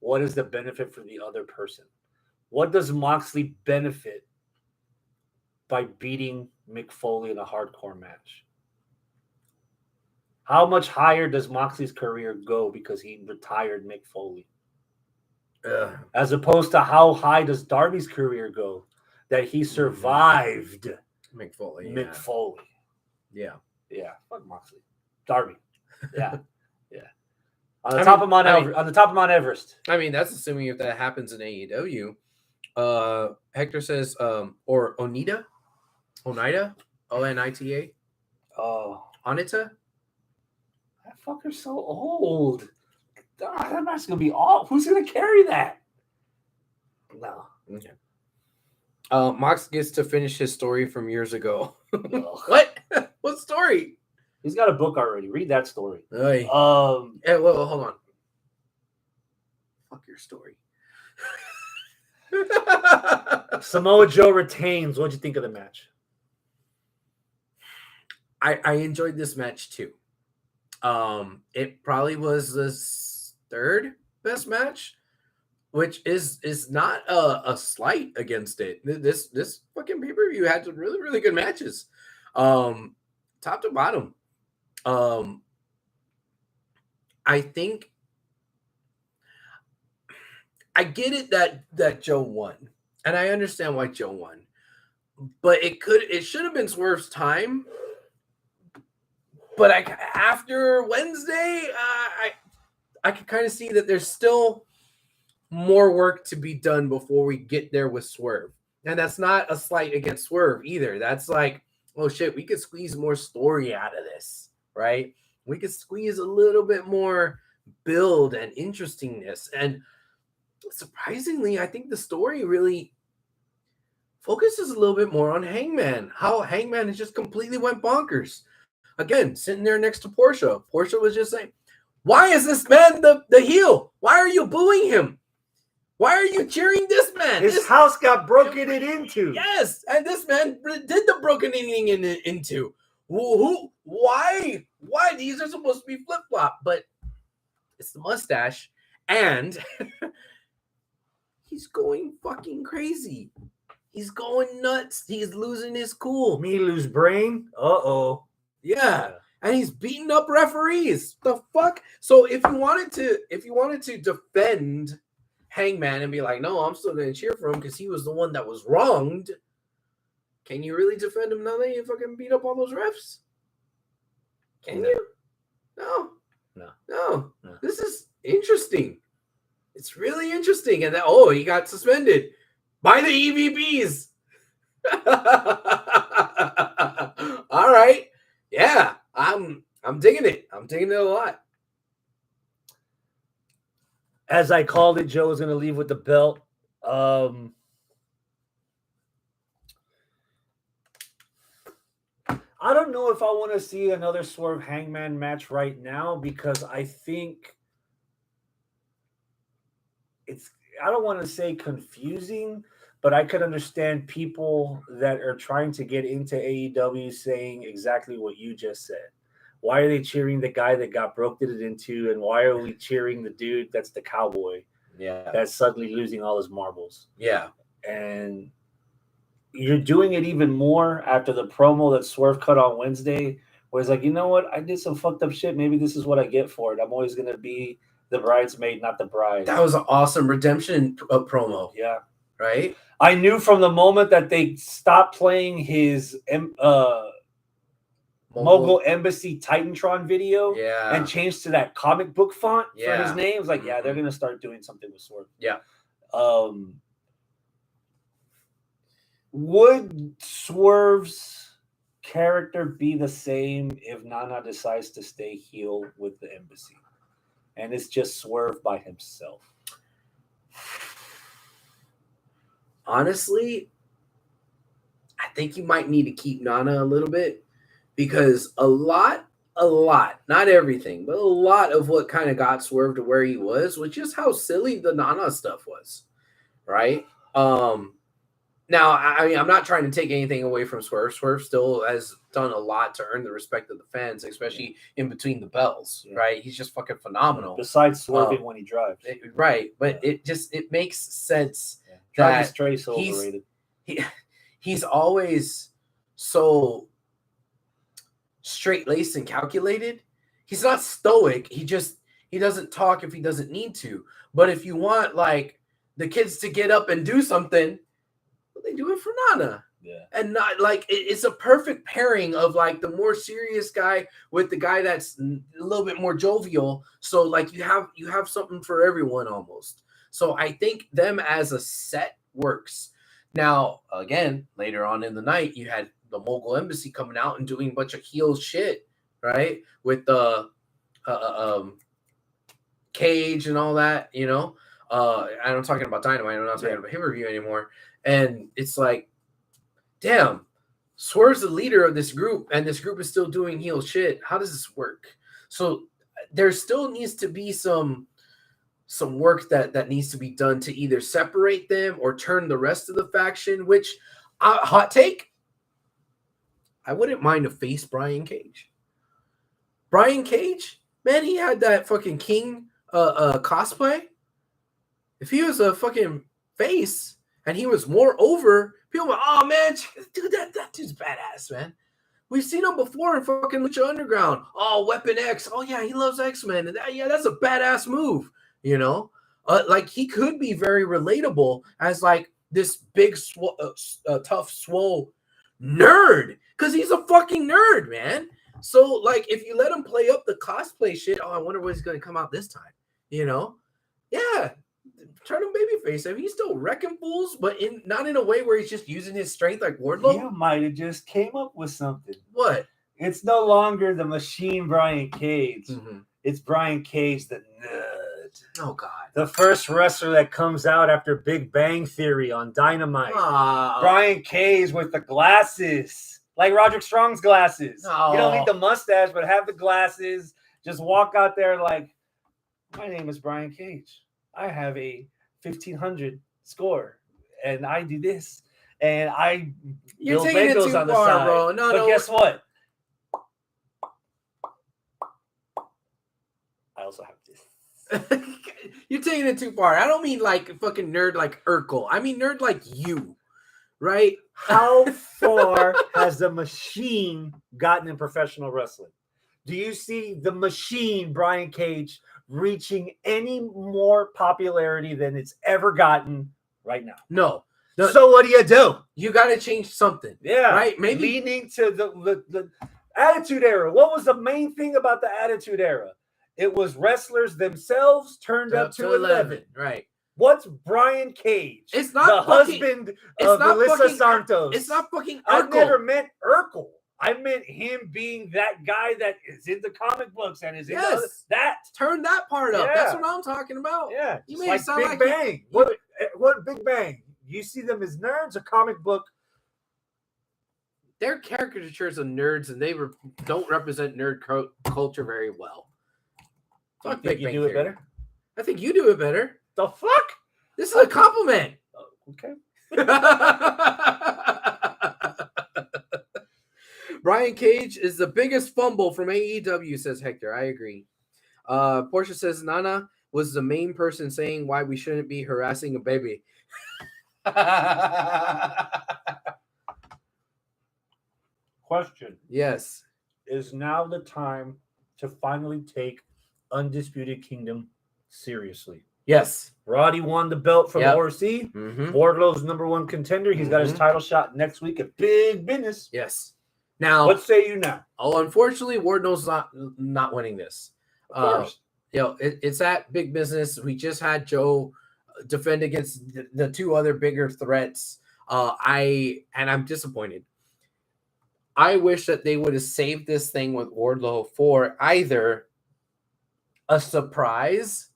what is the benefit for the other person. What does Moxley benefit by beating Mick Foley in a hardcore match? How much higher does Moxley's career go because he retired Mick Foley? As opposed to how high does Darby's career go that he survived Mick Foley. Mick Foley. Yeah. Yeah. Fuck Moxley. Darby. Yeah. Yeah. On the top of Mount Everest. I mean, that's assuming if that happens in AEW. Hector says, or Onita? Onita? Onita? Oh. Onita? That fucker's so old. God, that match's gonna be all. Who's gonna carry that? No. Okay. Mox gets to finish his story from years ago. What? What story? He's got a book already. Read that story. Hey, Hold on. Fuck your story. Samoa Joe retains. What'd you think of the match? I enjoyed this match too. It probably was the third best match, which is not a slight against it. This fucking pay-per-view had some really, really good matches, top to bottom. I think I get it that Joe won, and I understand why Joe won, but it should have been Swerve's time. But after Wednesday, I could kind of see that there's still more work to be done before we get there with Swerve. And that's not a slight against Swerve either. That's like, oh shit, we could squeeze more story out of this, right? We could squeeze a little bit more build and interestingness. And surprisingly, I think the story really focuses a little bit more on Hangman. How Hangman has just completely went bonkers. Again, sitting there next to Portia. Portia was just saying, why is this man the heel? Why are you booing him? Why are you cheering this man? His house got broken into. Yes, and this man did the broken into. Who? Why? Why? These are supposed to be flip-flop, but it's the mustache, and he's going fucking crazy. He's going nuts. He's losing his cool. Me lose brain? Uh-oh. Yeah. And he's beating up referees. The fuck? So if you wanted to defend Hangman and be like, no, I'm still gonna cheer for him because he was the one that was wronged, can you really defend him now that you fucking beat up all those refs? Can you? No. This is interesting. It's really interesting. And then, he got suspended by the EVPs. All right. Yeah, I'm digging it. I'm digging it a lot. As I called it, Joe was going to leave with the belt. I don't know if I want to see another Swerve Hangman match right now because I think I don't want to say confusing, but I could understand people that are trying to get into AEW saying exactly what you just said. Why are they cheering the guy that got broken into, and why are we cheering the dude that's the cowboy? Yeah, that's suddenly losing all his marbles. Yeah, and you're doing it even more after the promo that Swerve cut on Wednesday, where he's like, you know what? I did some fucked up shit. Maybe this is what I get for it. I'm always gonna be the bridesmaid, not the bride. That was an awesome redemption promo. Yeah, right. I knew from the moment that they stopped playing his Mogul Embassy Titantron video and changed to that comic book font for his name. It was like, they're going to start doing something with Swerve. Yeah. Would Swerve's character be the same if Nana decides to stay heel with the Embassy? And it's just Swerve by himself. Honestly, I think you might need to keep Nana a little bit because a lot, not everything, but a lot of what kind of got Swerve to where he was just how silly the Nana stuff was. right? Now, I mean, I'm not trying to take anything away from Swerve. Swerve still has done a lot to earn the respect of the fans, especially in between the bells, right? He's just fucking phenomenal. Besides swerving when he drives. Right. But it makes sense Travis that Trice overrated. He's always so straight-laced and calculated. He's not stoic. He doesn't talk if he doesn't need to. But if you want, like, the kids to get up and do something, they do it for Nana. Yeah. And not like it's a perfect pairing of like the more serious guy with the guy that's a little bit more jovial. So like you have something for everyone almost. So I think them as a set works. Now, again, later on in the night, you had the Mogul Embassy coming out and doing a bunch of heel shit, right? With the Cage and all that, you know. I'm talking about Dynamite. I'm not talking about pay-per-view anymore. And it's like, damn, Swerve's the leader of this group, and this group is still doing heel shit. How does this work? So there still needs to be some work that needs to be done to either separate them or turn the rest of the faction, which, hot take, I wouldn't mind a face Brian Cage. Brian Cage, man, he had that fucking King cosplay. If he was a fucking face and he was more over, people were, oh man, dude, that dude's badass, man. We've seen him before in fucking Lucha Underground. Oh, Weapon X. Oh yeah, he loves X-Men. And that's a badass move, you know? Like he could be very relatable as like this big, tough, swole nerd. Because he's a fucking nerd, man. So like if you let him play up the cosplay shit, oh, I wonder what he's going to come out this time, you know? Yeah. Turn him babyface. I mean, he's still wrecking fools, but not in a way where he's just using his strength like Wardlow. You might have just came up with something. What? It's no longer the machine Brian Cage. Mm-hmm. It's Brian Cage, the nerd. Oh, God. The first wrestler that comes out after Big Bang Theory on Dynamite. Brian Cage with the glasses. Like Roderick Strong's glasses. You don't need the mustache, but have the glasses. Just walk out there like, my name is Brian Cage. I have a 1,500 score, and I do this, and I You're taking it too far, bro. No. Guess what? I also have this. You're taking it too far. I don't mean like fucking nerd like Urkel. I mean nerd like you, right? How far has the machine gotten in professional wrestling? Do you see the machine, Brian Cage, reaching any more popularity than it's ever gotten right now? No. So what do? You got to change something. Yeah. Right? Maybe leaning to the Attitude Era. What was the main thing about the Attitude Era? It was wrestlers themselves turned up to 11. Right. What's Brian Cage? It's not the fucking, husband of Melissa Santos. It's not fucking Urkel. I never meant Urkel. I meant him being that guy that is in the comic books and is in that. Turn that part up. That's what I'm talking about. Yeah. You made it sound Big like Bang. What Big Bang? You see them as nerds or comic book? They're caricatures of nerds, and they don't represent nerd culture very well. Fuck Big Bang. You do it better? I think you do it better. The fuck? This is a compliment. Okay. Brian Cage is the biggest fumble from AEW, says Hector. I agree. Portia says Nana was the main person saying why we shouldn't be harassing a baby. Question. Yes. Is now the time to finally take Undisputed Kingdom seriously? Yes. Roddy won the belt from ORC. Mm-hmm. Wardlow's #1 contender. He's got his title shot next week at Big Business. Yes. Now, what say you now? Oh, unfortunately, Wardlow's not winning this. Of course. It's at Big Business. We just had Joe defend against the two other bigger threats. I'm disappointed. I wish that they would have saved this thing with Wardlow for either a surprise.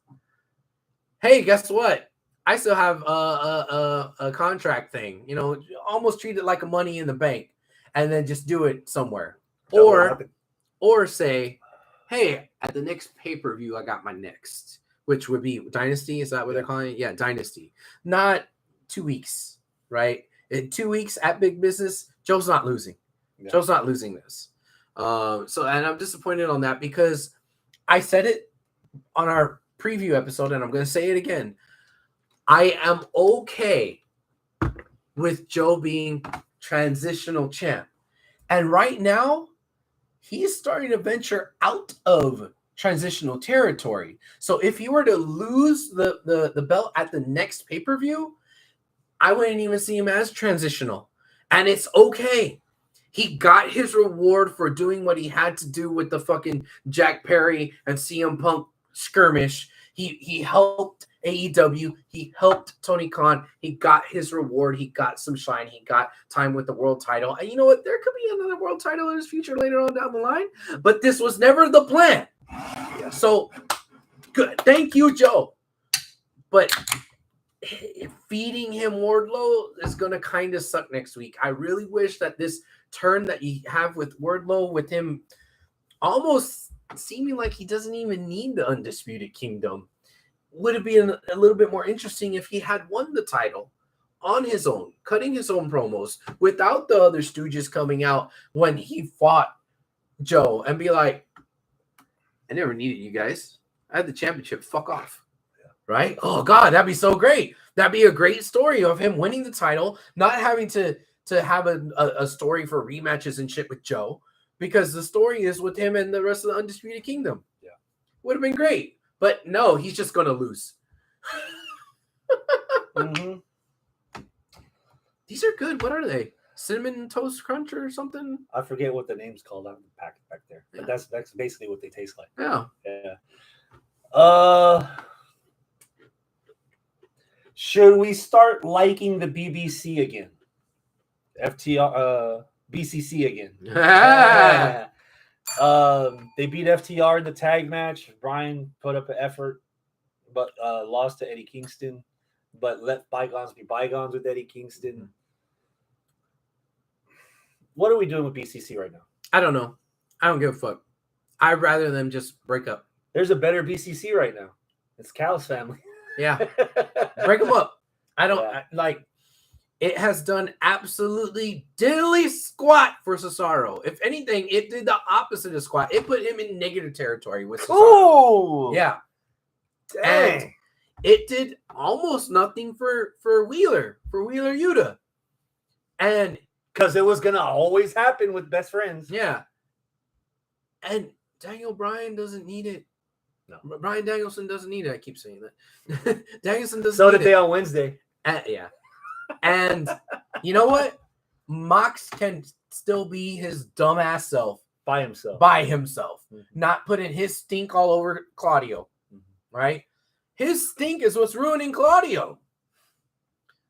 Hey, guess what? I still have a contract thing. You know, almost treat it like a Money in the Bank. And then just do it somewhere. Or say, hey, at the next pay-per-view, I got my next, which would be Dynasty. Is that what they're calling it? Yeah, Dynasty. Not 2 weeks, right? In 2 weeks at Big Business, Joe's not losing. Yeah. Joe's not losing this. So, and I'm disappointed on that because I said it on our preview episode, and I'm going to say it again. I am okay with Joe being transitional champ. And right now, he's starting to venture out of transitional territory. So if he were to lose the belt at the next pay-per-view, I wouldn't even see him as transitional. And it's okay. He got his reward for doing what he had to do with the fucking Jack Perry and CM Punk skirmish. He helped AEW. He helped Tony Khan. He got his reward. He got some shine. He got time with the world title. And you know what? There could be another world title in his future later on down the line. But this was never the plan. So, good. Thank you, Joe. But feeding him Wardlow is going to kind of suck next week. I really wish that this turn that you have with Wardlow, with him almost seeming like he doesn't even need the Undisputed Kingdom, would have been a little bit more interesting if he had won the title on his own, cutting his own promos without the other stooges coming out when he fought Joe and be like, I never needed you guys. I had the championship. Fuck off. Right? Oh, God, that'd be so great. That'd be a great story of him winning the title, not having to have a story for rematches and shit with Joe, because the story is with him and the rest of the Undisputed Kingdom. Yeah. Would have been great. But no, he's just going to lose. Mm-hmm. These are good. What are they? Cinnamon Toast Crunch or something? I forget what the name's called on the packet back there. But Yeah. that's basically what they taste like. Yeah. Yeah. Should we start liking the BBC again? BCC again. They beat FTR in the tag match. Brian put up an effort, but lost to Eddie Kingston. But let bygones be bygones with Eddie Kingston. What are we doing with BCC right now? I don't know. I don't give a fuck. I'd rather them just break up. There's a better BCC right now. It's Cal's family. Yeah. Break them up. I don't Yeah. like. It has done absolutely diddly squat for Cesaro. If anything, it did the opposite of squat. It put him in negative territory with Cesaro. Oh, Yeah. dang. And it did almost nothing for Wheeler Yuta. And Because it was going to always happen with best friends. yeah. And Daniel Bryan doesn't need it. No. Bryan Danielson doesn't need it. I keep saying that. Danielson doesn't So need did they on Wednesday. yeah. And you know what? Mox can still be his dumbass self By himself. Mm-hmm. Not putting his stink all over Claudio, right? His stink is what's ruining Claudio.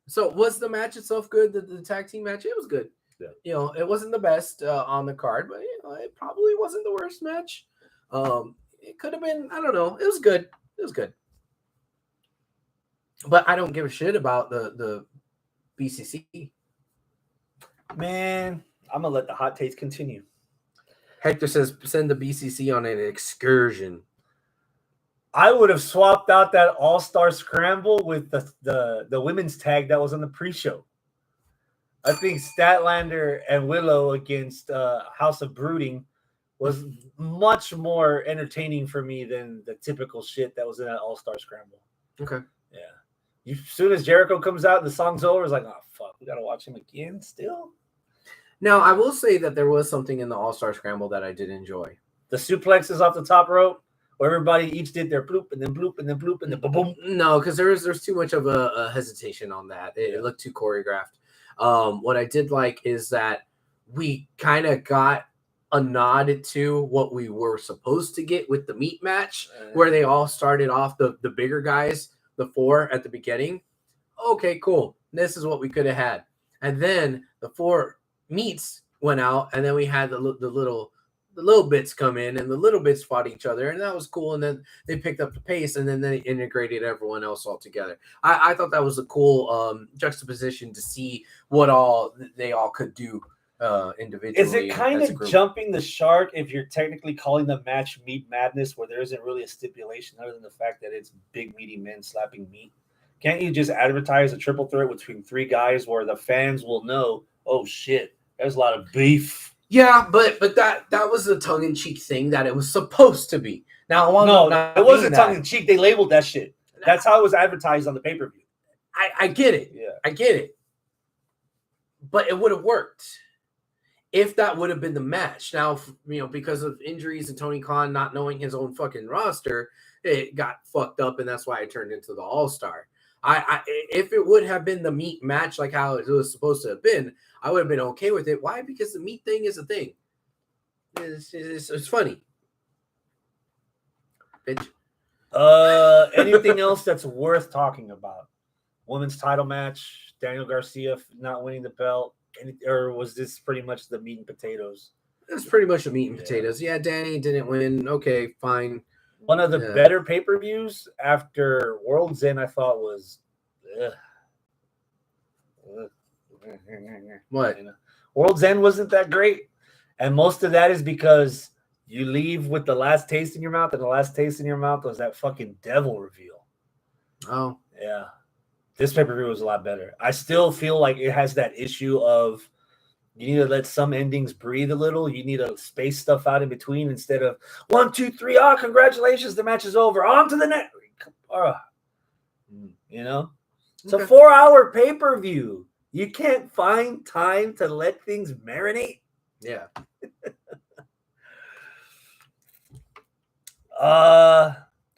So was the match itself good? The tag team match? It was good. Yeah. You know, it wasn't the best on the card, but you know, it probably wasn't the worst match. It could have been, I don't know. It was good. It was good. But I don't give a shit about the BCC. Man, I'm going to let the hot takes continue. Hector says send the BCC on an excursion. I would have swapped out that All-Star Scramble with the women's tag that was on the pre-show. I think Statlander and Willow against House of Brooding was much more entertaining for me than the typical shit that was in that All-Star Scramble. Okay. Yeah. As soon as Jericho comes out and the song's over, it's like, oh, fuck, we got to watch him again still? Now, I will say that there was something in the All-Star Scramble that I did enjoy. The suplexes off the top rope, where everybody each did their bloop and then bloop and then bloop and then boom. No, because there's too much of a hesitation on that. It looked too choreographed. What I did like is that we kind of got a nod to what we were supposed to get with the meat match, where they all started off the bigger guys, the four at the beginning. Okay, cool. This is what we could have had. And then the four meats went out, and then we had the little bits come in, and the little bits fought each other, and that was cool. And then they picked up the pace, and then they integrated everyone else all together. I thought that was a cool juxtaposition to see what all they all could do individually. Is it kind of jumping the shark if you're technically calling the match Meat Madness, where there isn't really a stipulation other than the fact that it's big meaty men slapping meat? Can't you just advertise a triple threat between 3 guys where the fans will know, oh shit, there's a lot of beef? Yeah, but that was a tongue-in-cheek thing that it was supposed to be. Now, No, it wasn't tongue-in-cheek. They labeled that shit. That's how it was advertised on the pay-per-view. I get it. Yeah. I get it. But it would have worked if that would have been the match. Now, because of injuries and Tony Khan not knowing his own fucking roster, it got fucked up, and that's why it turned into the All-Star. If it would have been the meat match like how it was supposed to have been, I would have been okay with it. Why? Because the meat thing is a thing. It's funny. Bitch. Anything else that's worth talking about? Women's title match, Daniel Garcia not winning the belt, or was this pretty much the meat and potatoes? It's pretty much the meat and potatoes. Yeah, Danny didn't win. Okay, fine. One of the better pay-per-views after World's End, I thought, was what? World's End wasn't that great, and most of that is because you leave with the last taste in your mouth, and the last taste in your mouth was that fucking devil reveal. Oh, yeah. This pay-per-view was a lot better. I still feel like it has that issue of you need to let some endings breathe a little. You need to space stuff out in between instead of 1, 2, 3. Oh, congratulations, the match is over. On to the next. It's a 4-hour pay-per-view. You can't find time to let things marinate. Yeah.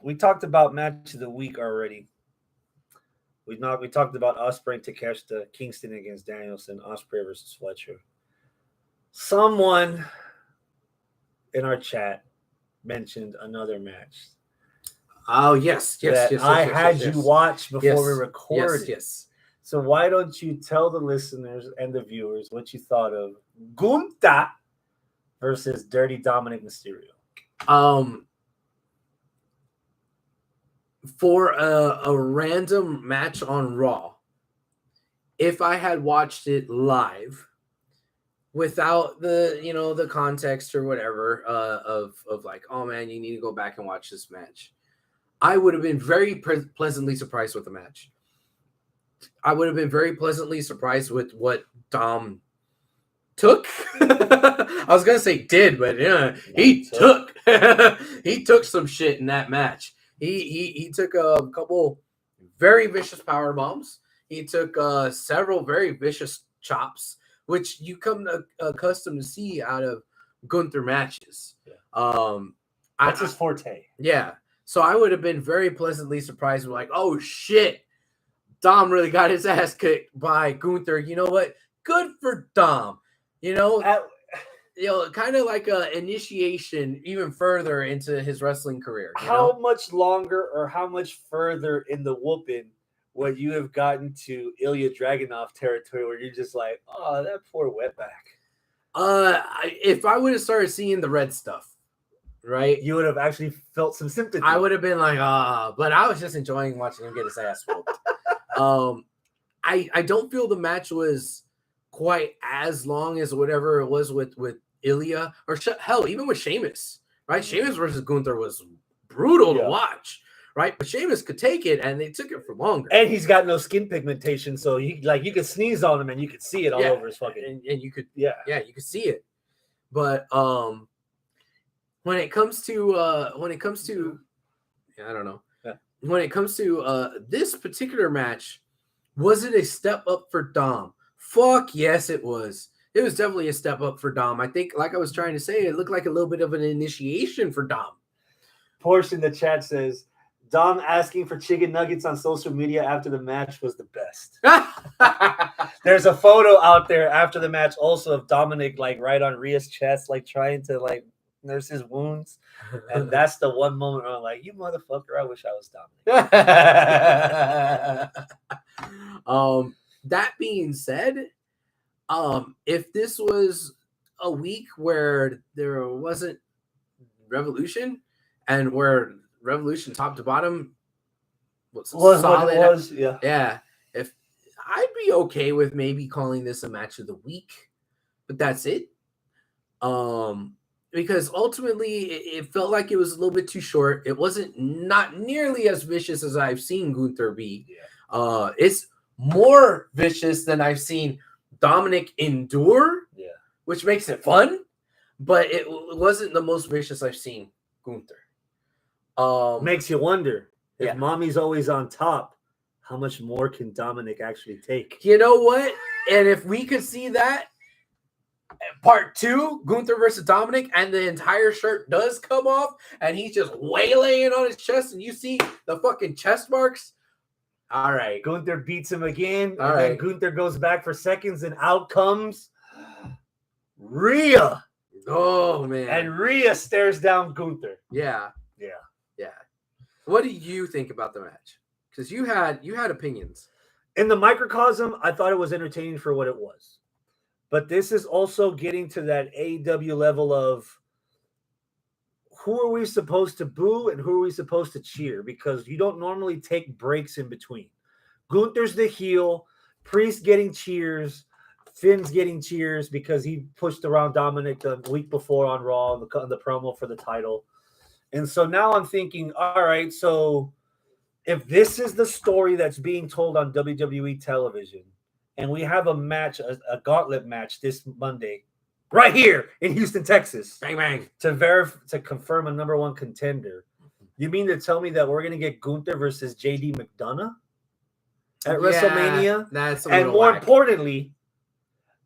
We talked about match of the week already. We talked about Ospreay and Takeshita, Kingston against Danielson, Ospreay versus Fletcher. Someone in our chat mentioned another match. Oh, yes. I had you watch before we recorded. Yes. So why don't you tell the listeners and the viewers what you thought of Gunther versus Dirty Dominic Mysterio? For a random match on Raw, if I had watched it live without the context or whatever of like, oh man, you need to go back and watch this match, I would have been very pleasantly surprised with the match. I would have been very pleasantly surprised with what Dom took. I was gonna say did, but yeah, he took he took some shit in that match. He took a couple very vicious power bombs. He took several very vicious chops, which you come accustomed to see out of Gunther matches. Yeah. That's his forte. Yeah. So I would have been very pleasantly surprised with like, oh shit, Dom really got his ass kicked by Gunther. You know what? Good for Dom. Kind of like a initiation even further into his wrestling career. How much longer or how much further in the whooping would you have gotten to Ilya Dragunov territory where you're just like, oh, that poor wetback? If I would have started seeing the red stuff, right? You would have actually felt some sympathy. I would have been like, but I was just enjoying watching him get his ass whooped. I don't feel the match was quite as long as whatever it was with Ilya or hell, even with Sheamus, right? Sheamus versus Gunther was brutal to watch, right? But Sheamus could take it, and they took it for longer. And he's got no skin pigmentation, so you could sneeze on him and you could see it all over his fucking. And you could, you could see it. But when it comes to I don't know. Yeah. When it comes to this particular match, was it a step up for Dom? Fuck yes, it was. It was definitely a step up for Dom. I think, like I was trying to say, it looked like a little bit of an initiation for Dom. Portion in the chat says, Dom asking for chicken nuggets on social media after the match was the best. There's a photo out there after the match also of Dominic right on Rhea's chest, trying to nurse his wounds. And that's the one moment where I'm like, you motherfucker, I wish I was Dominic. That being said, if this was a week where there wasn't Revolution and where Revolution top to bottom was solid, if I'd be okay with maybe calling this a match of the week, but that's it. Because ultimately it felt like it was a little bit too short. It wasn't not nearly as vicious as I've seen Gunther be. It's more vicious than I've seen Dominic endure, which makes it fun, but it wasn't the most vicious I've seen Gunther. Makes you wonder if Mommy's always on top, how much more can Dominic actually take? You know what? And if we could see that part 2, Gunther versus Dominic, and the entire shirt does come off, and he's just waylaying on his chest, and you see the fucking chest marks. All right. Gunther beats him again, then Gunther goes back for seconds, and out comes Rhea. Oh, man. And Rhea stares down Gunther. Yeah. What do you think about the match? Because you had opinions. In the microcosm, I thought it was entertaining for what it was. But this is also getting to that AEW level of who are we supposed to boo and who are we supposed to cheer? Because you don't normally take breaks in between. Gunther's the heel, Priest getting cheers, Finn's getting cheers because he pushed around Dominic the week before on Raw, the promo for the title. And so now I'm thinking, all right, so if this is the story that's being told on WWE television, and we have a match, a gauntlet match this Monday, right here in Houston, Texas, bang bang, to confirm a number 1 contender, you mean to tell me that we're going to get Gunther versus JD McDonough at WrestleMania? That's and more importantly,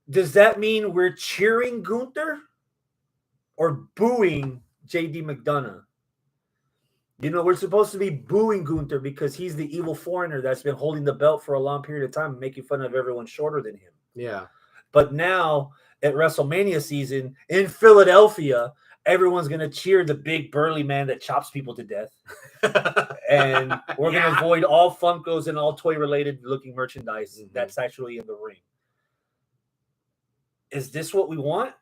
does that mean we're cheering Gunther or booing JD McDonough? You know, we're supposed to be booing Gunther because he's the evil foreigner that's been holding the belt for a long period of time and making fun of everyone shorter than him. Yeah. But now at WrestleMania season in Philadelphia, everyone's going to cheer the big burly man that chops people to death. And we're going to avoid all Funkos and all toy-related looking merchandise that's actually in the ring. Is this what we want?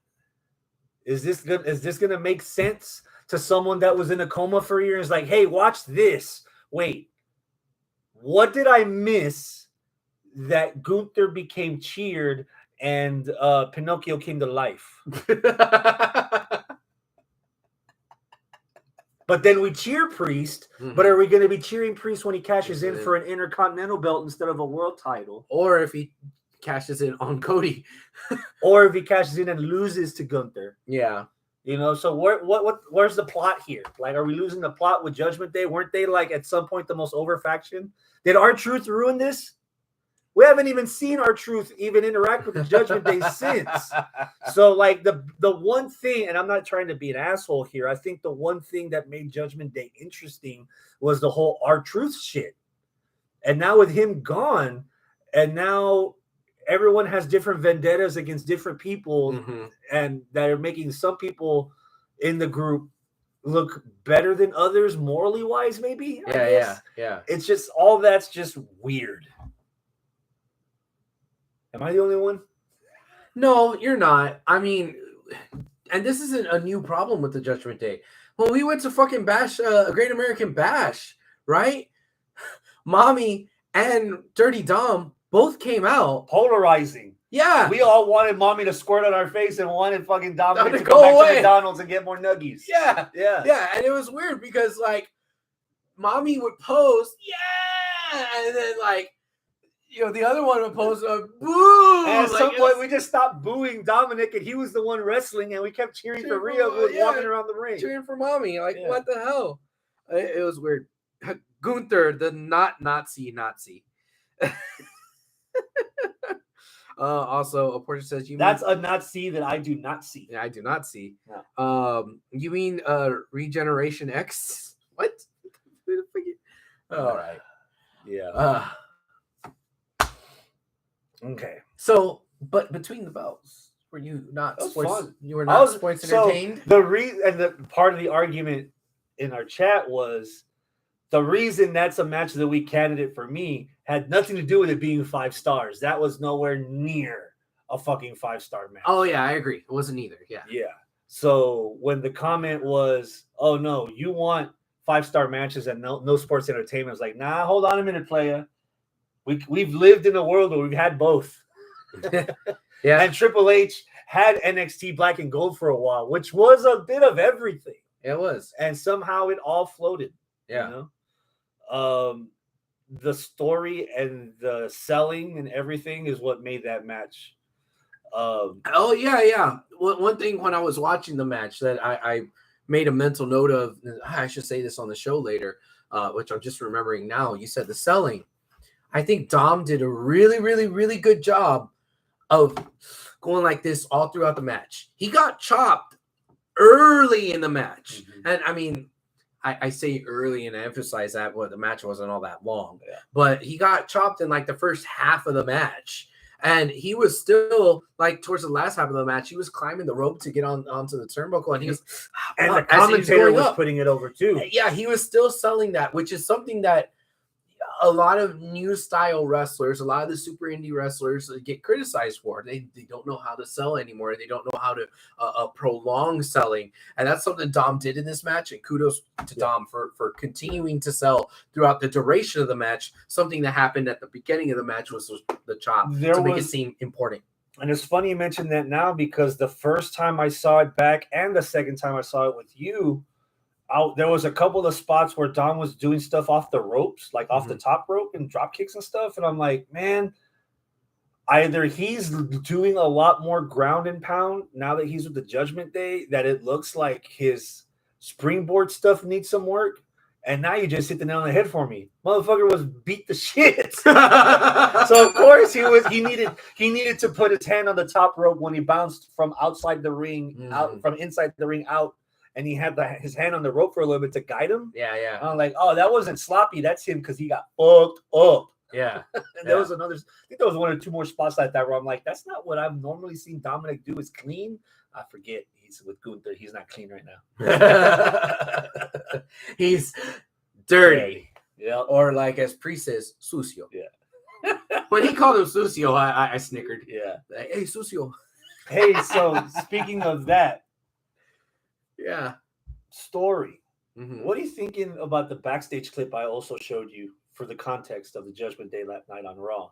Is this good? Is this going to make sense to someone that was in a coma for years? Like, hey, watch this. Wait, what did I miss that Gunther became cheered and Pinocchio came to life? But then we cheer Priest, but are we going to be cheering Priest when he cashes in for an Intercontinental belt instead of a world title? Or if he cashes in on Cody. Or if he cashes in and loses to Gunther. Yeah. You know, so where's the plot here? Like, are we losing the plot with Judgment Day? Weren't they, like, at some point the most over faction? Did R-Truth ruin this? We haven't even seen R-Truth even interact with the Judgment Day since. So, like, the one thing, and I'm not trying to be an asshole here, I think the one thing that made Judgment Day interesting was the whole R-Truth shit. And now with him gone, and now everyone has different vendettas against different people, and that are making some people in the group look better than others morally wise, maybe. Yeah. It's just all that's just weird. Am I the only one? No, you're not. I mean, and this isn't a new problem with the Judgment Day. When we went to fucking Bash, Great American Bash, right? Mommy and Dirty Dom both came out. Polarizing. Yeah. We all wanted Mommy to squirt on our face and wanted fucking Dominic to go back to McDonald's and get more nuggies. Yeah. And it was weird because, like, Mommy would pose, and then, like, you know, the other one would pose a boo. And at some point, we just stopped booing Dominic, and he was the one wrestling, and we kept cheering for Rhea, who was walking around the ring. Cheering for Mommy. Like, what the hell? It was weird. Gunther, the not Nazi. Also, a portion says that's a Nazi that I do not see. Yeah, I do not see. No. You mean Regeneration X? What? All right. Yeah. Okay. So, but between the belts, were you not sports? Fun. You were not sports entertained. The part of the argument in our chat was the reason that's a match of the week candidate for me had nothing to do with it being 5 stars. That was nowhere near a fucking 5-star match. Oh yeah, I agree. It wasn't either. Yeah. So when the comment was, "Oh no, you want 5-star matches and no sports entertainment," I was like, "Nah, hold on a minute, playa. We've lived in a world where we've had both." Yeah. And Triple H had NXT Black and Gold for a while, which was a bit of everything. It was. And somehow it all floated. Yeah. You know? the story and the selling and everything is what made that match. Oh yeah. One thing when I was watching the match that I made a mental note of, I should say this on the show later, which I'm just remembering now. You said the selling. I think Dom did a really good job of going like this all throughout the match. He got chopped early in the match, and I mean, I say early and I emphasize that the match wasn't all that long, but he got chopped in like the first half of the match. And he was still like towards the last half of the match, he was climbing the rope to get onto the turnbuckle, and he was, and the commentator was putting it over too. Yeah, he was still selling that, which is something that a lot of new style wrestlers, a lot of the super indie wrestlers get criticized for. They don't know how to sell anymore. They don't know how to prolong selling. And that's something Dom did in this match. And kudos to Dom for continuing to sell throughout the duration of the match. Something that happened at the beginning of the match was the chop to make it seem important. And it's funny you mentioned that now, because the first time I saw it back and the second time I saw it with you, there was a couple of spots where Dom was doing stuff off the ropes, like off the top rope and drop kicks and stuff. And I'm like, man, either he's doing a lot more ground and pound now that he's with the Judgment Day, that it looks like his springboard stuff needs some work. And now you just hit the nail on the head for me. Motherfucker was beat the shit. So of course he needed to put his hand on the top rope when he bounced from outside the ring, out from inside the ring out. And he had his hand on the rope for a little bit to guide him. Yeah. I'm like, oh, that wasn't sloppy. That's him because he got fucked up. Yeah. And there was another, I think there was one or two more spots like that where I'm like, that's not what I've normally seen Dominic do, is clean. I forget he's with Gunther. He's not clean right now. He's dirty. Yeah. Or like as Priest says, sucio. Yeah. When he called him sucio, I snickered. Yeah. Like, hey, sucio. Hey, so speaking of that. Yeah. Story. What are you thinking about the backstage clip I also showed you for the context of the Judgment Day that night on Raw,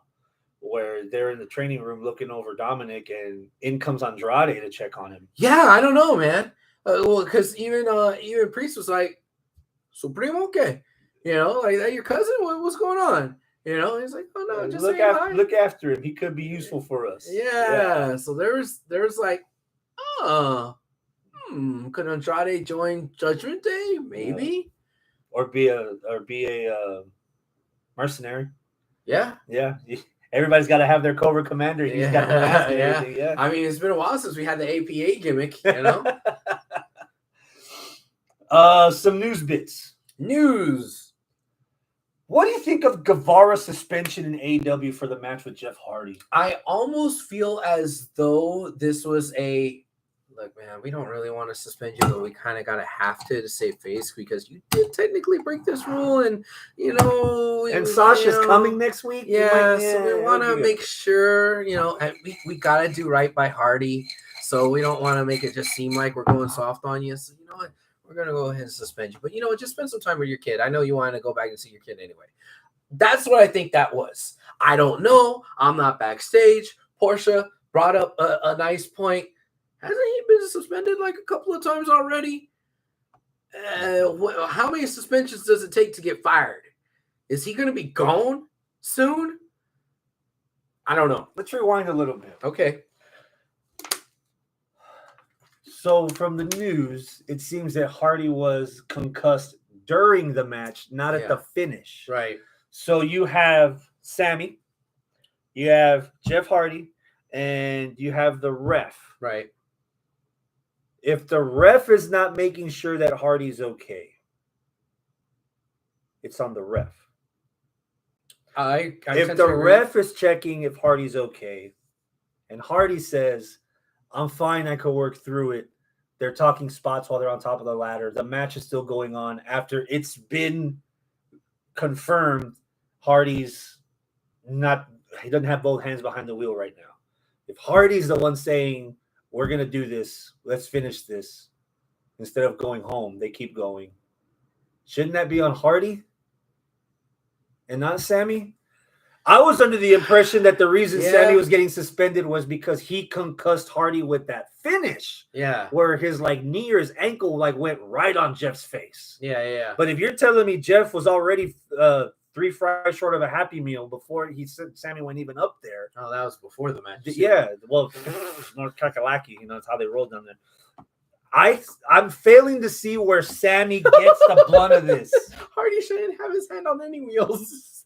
where they're in the training room looking over Dominic and in comes Andrade to check on him? Yeah, I don't know, man. Well, because even Priest was like, "Supremo, okay, like that your cousin? What's going on?" He's like, "Oh no, just look after him. He could be useful for us." Yeah. So there's like, oh. Could Andrade join Judgment Day? Maybe, or be a mercenary. Yeah. Everybody's got to have their Cobra Commander. He's got the mask and everything. Yeah. I mean, it's been a while since we had the APA gimmick. Some news bits. What do you think of Guevara's suspension in AEW for the match with Jeff Hardy? I almost feel as though this was look, man, we don't really want to suspend you, but we kind of have to save face, because you did technically break this rule, and and Sasha's coming next week. Yeah, so we want to make sure, and we got to do right by Hardy, so we don't want to make it just seem like we're going soft on you. So you know what, we're gonna go ahead and suspend you, but just spend some time with your kid. I know you want to go back and see your kid anyway. That's what I think that was. I don't know. I'm not backstage. Portia brought up a nice point. Hasn't he been suspended like a couple of times already? How many suspensions does it take to get fired? Is he going to be gone soon? I don't know. Let's rewind a little bit. Okay. So from the news, it seems that Hardy was concussed during the match, not at the finish. Right. So you have Sammy, you have Jeff Hardy, and you have the ref. Right. If the ref is not making sure that Hardy's okay, it's on the ref. If the ref is checking if Hardy's okay, and Hardy says, "I'm fine, I could work through it," they're talking spots while they're on top of the ladder. The match is still going on after it's been confirmed Hardy's not. He doesn't have both hands behind the wheel right now. If Hardy's the one saying, "We're going to do this. Let's finish this," instead of going home, they keep going. Shouldn't that be on Hardy and not Sammy? I was under the impression that the reason Sammy was getting suspended was because he concussed Hardy with that finish. Yeah. Where his knee or his ankle went right on Jeff's face. Yeah. But if you're telling me Jeff was already 3 fries short of a Happy Meal before Sammy went even up there. Oh, that was before the match. Yeah, well, North Kakalaki, that's how they rolled down there. I'm failing to see where Sammy gets the blunt of this. Hardy shouldn't have his hand on any wheels.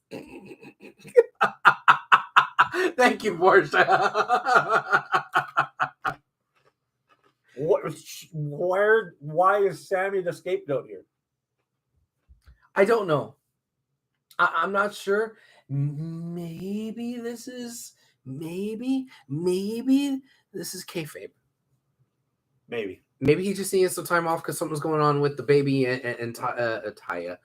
Thank you, Portia. Why is Sammy the scapegoat here? I don't know. I'm not sure. Maybe this is kayfabe. Maybe he just needed some time off because something's going on with the baby and Taya.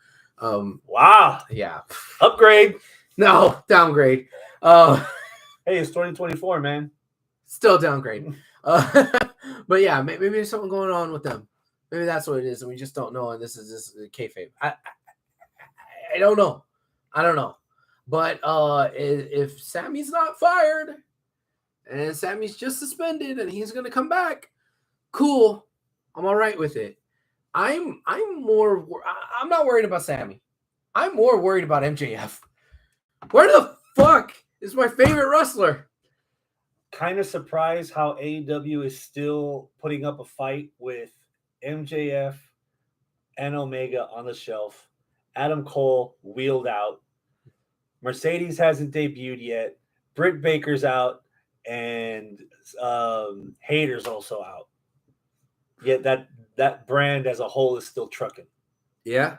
Wow. Yeah. Upgrade. No, downgrade. Hey, it's 2024, man. Still downgrade. But yeah, maybe there's something going on with them. Maybe that's what it is, and we just don't know. And this is just kayfabe. I don't know. I don't know. But if Sammy's not fired and Sammy's just suspended and he's gonna come back, cool. I'm all right with it. I'm not worried about Sammy. I'm more worried about MJF. Where the fuck is my favorite wrestler? Kind of surprised how AEW is still putting up a fight with MJF and Omega on the shelf. Adam Cole wheeled out. Mercedes hasn't debuted yet. Britt Baker's out, and Hayter's also out. Yet that brand as a whole is still trucking. Yeah.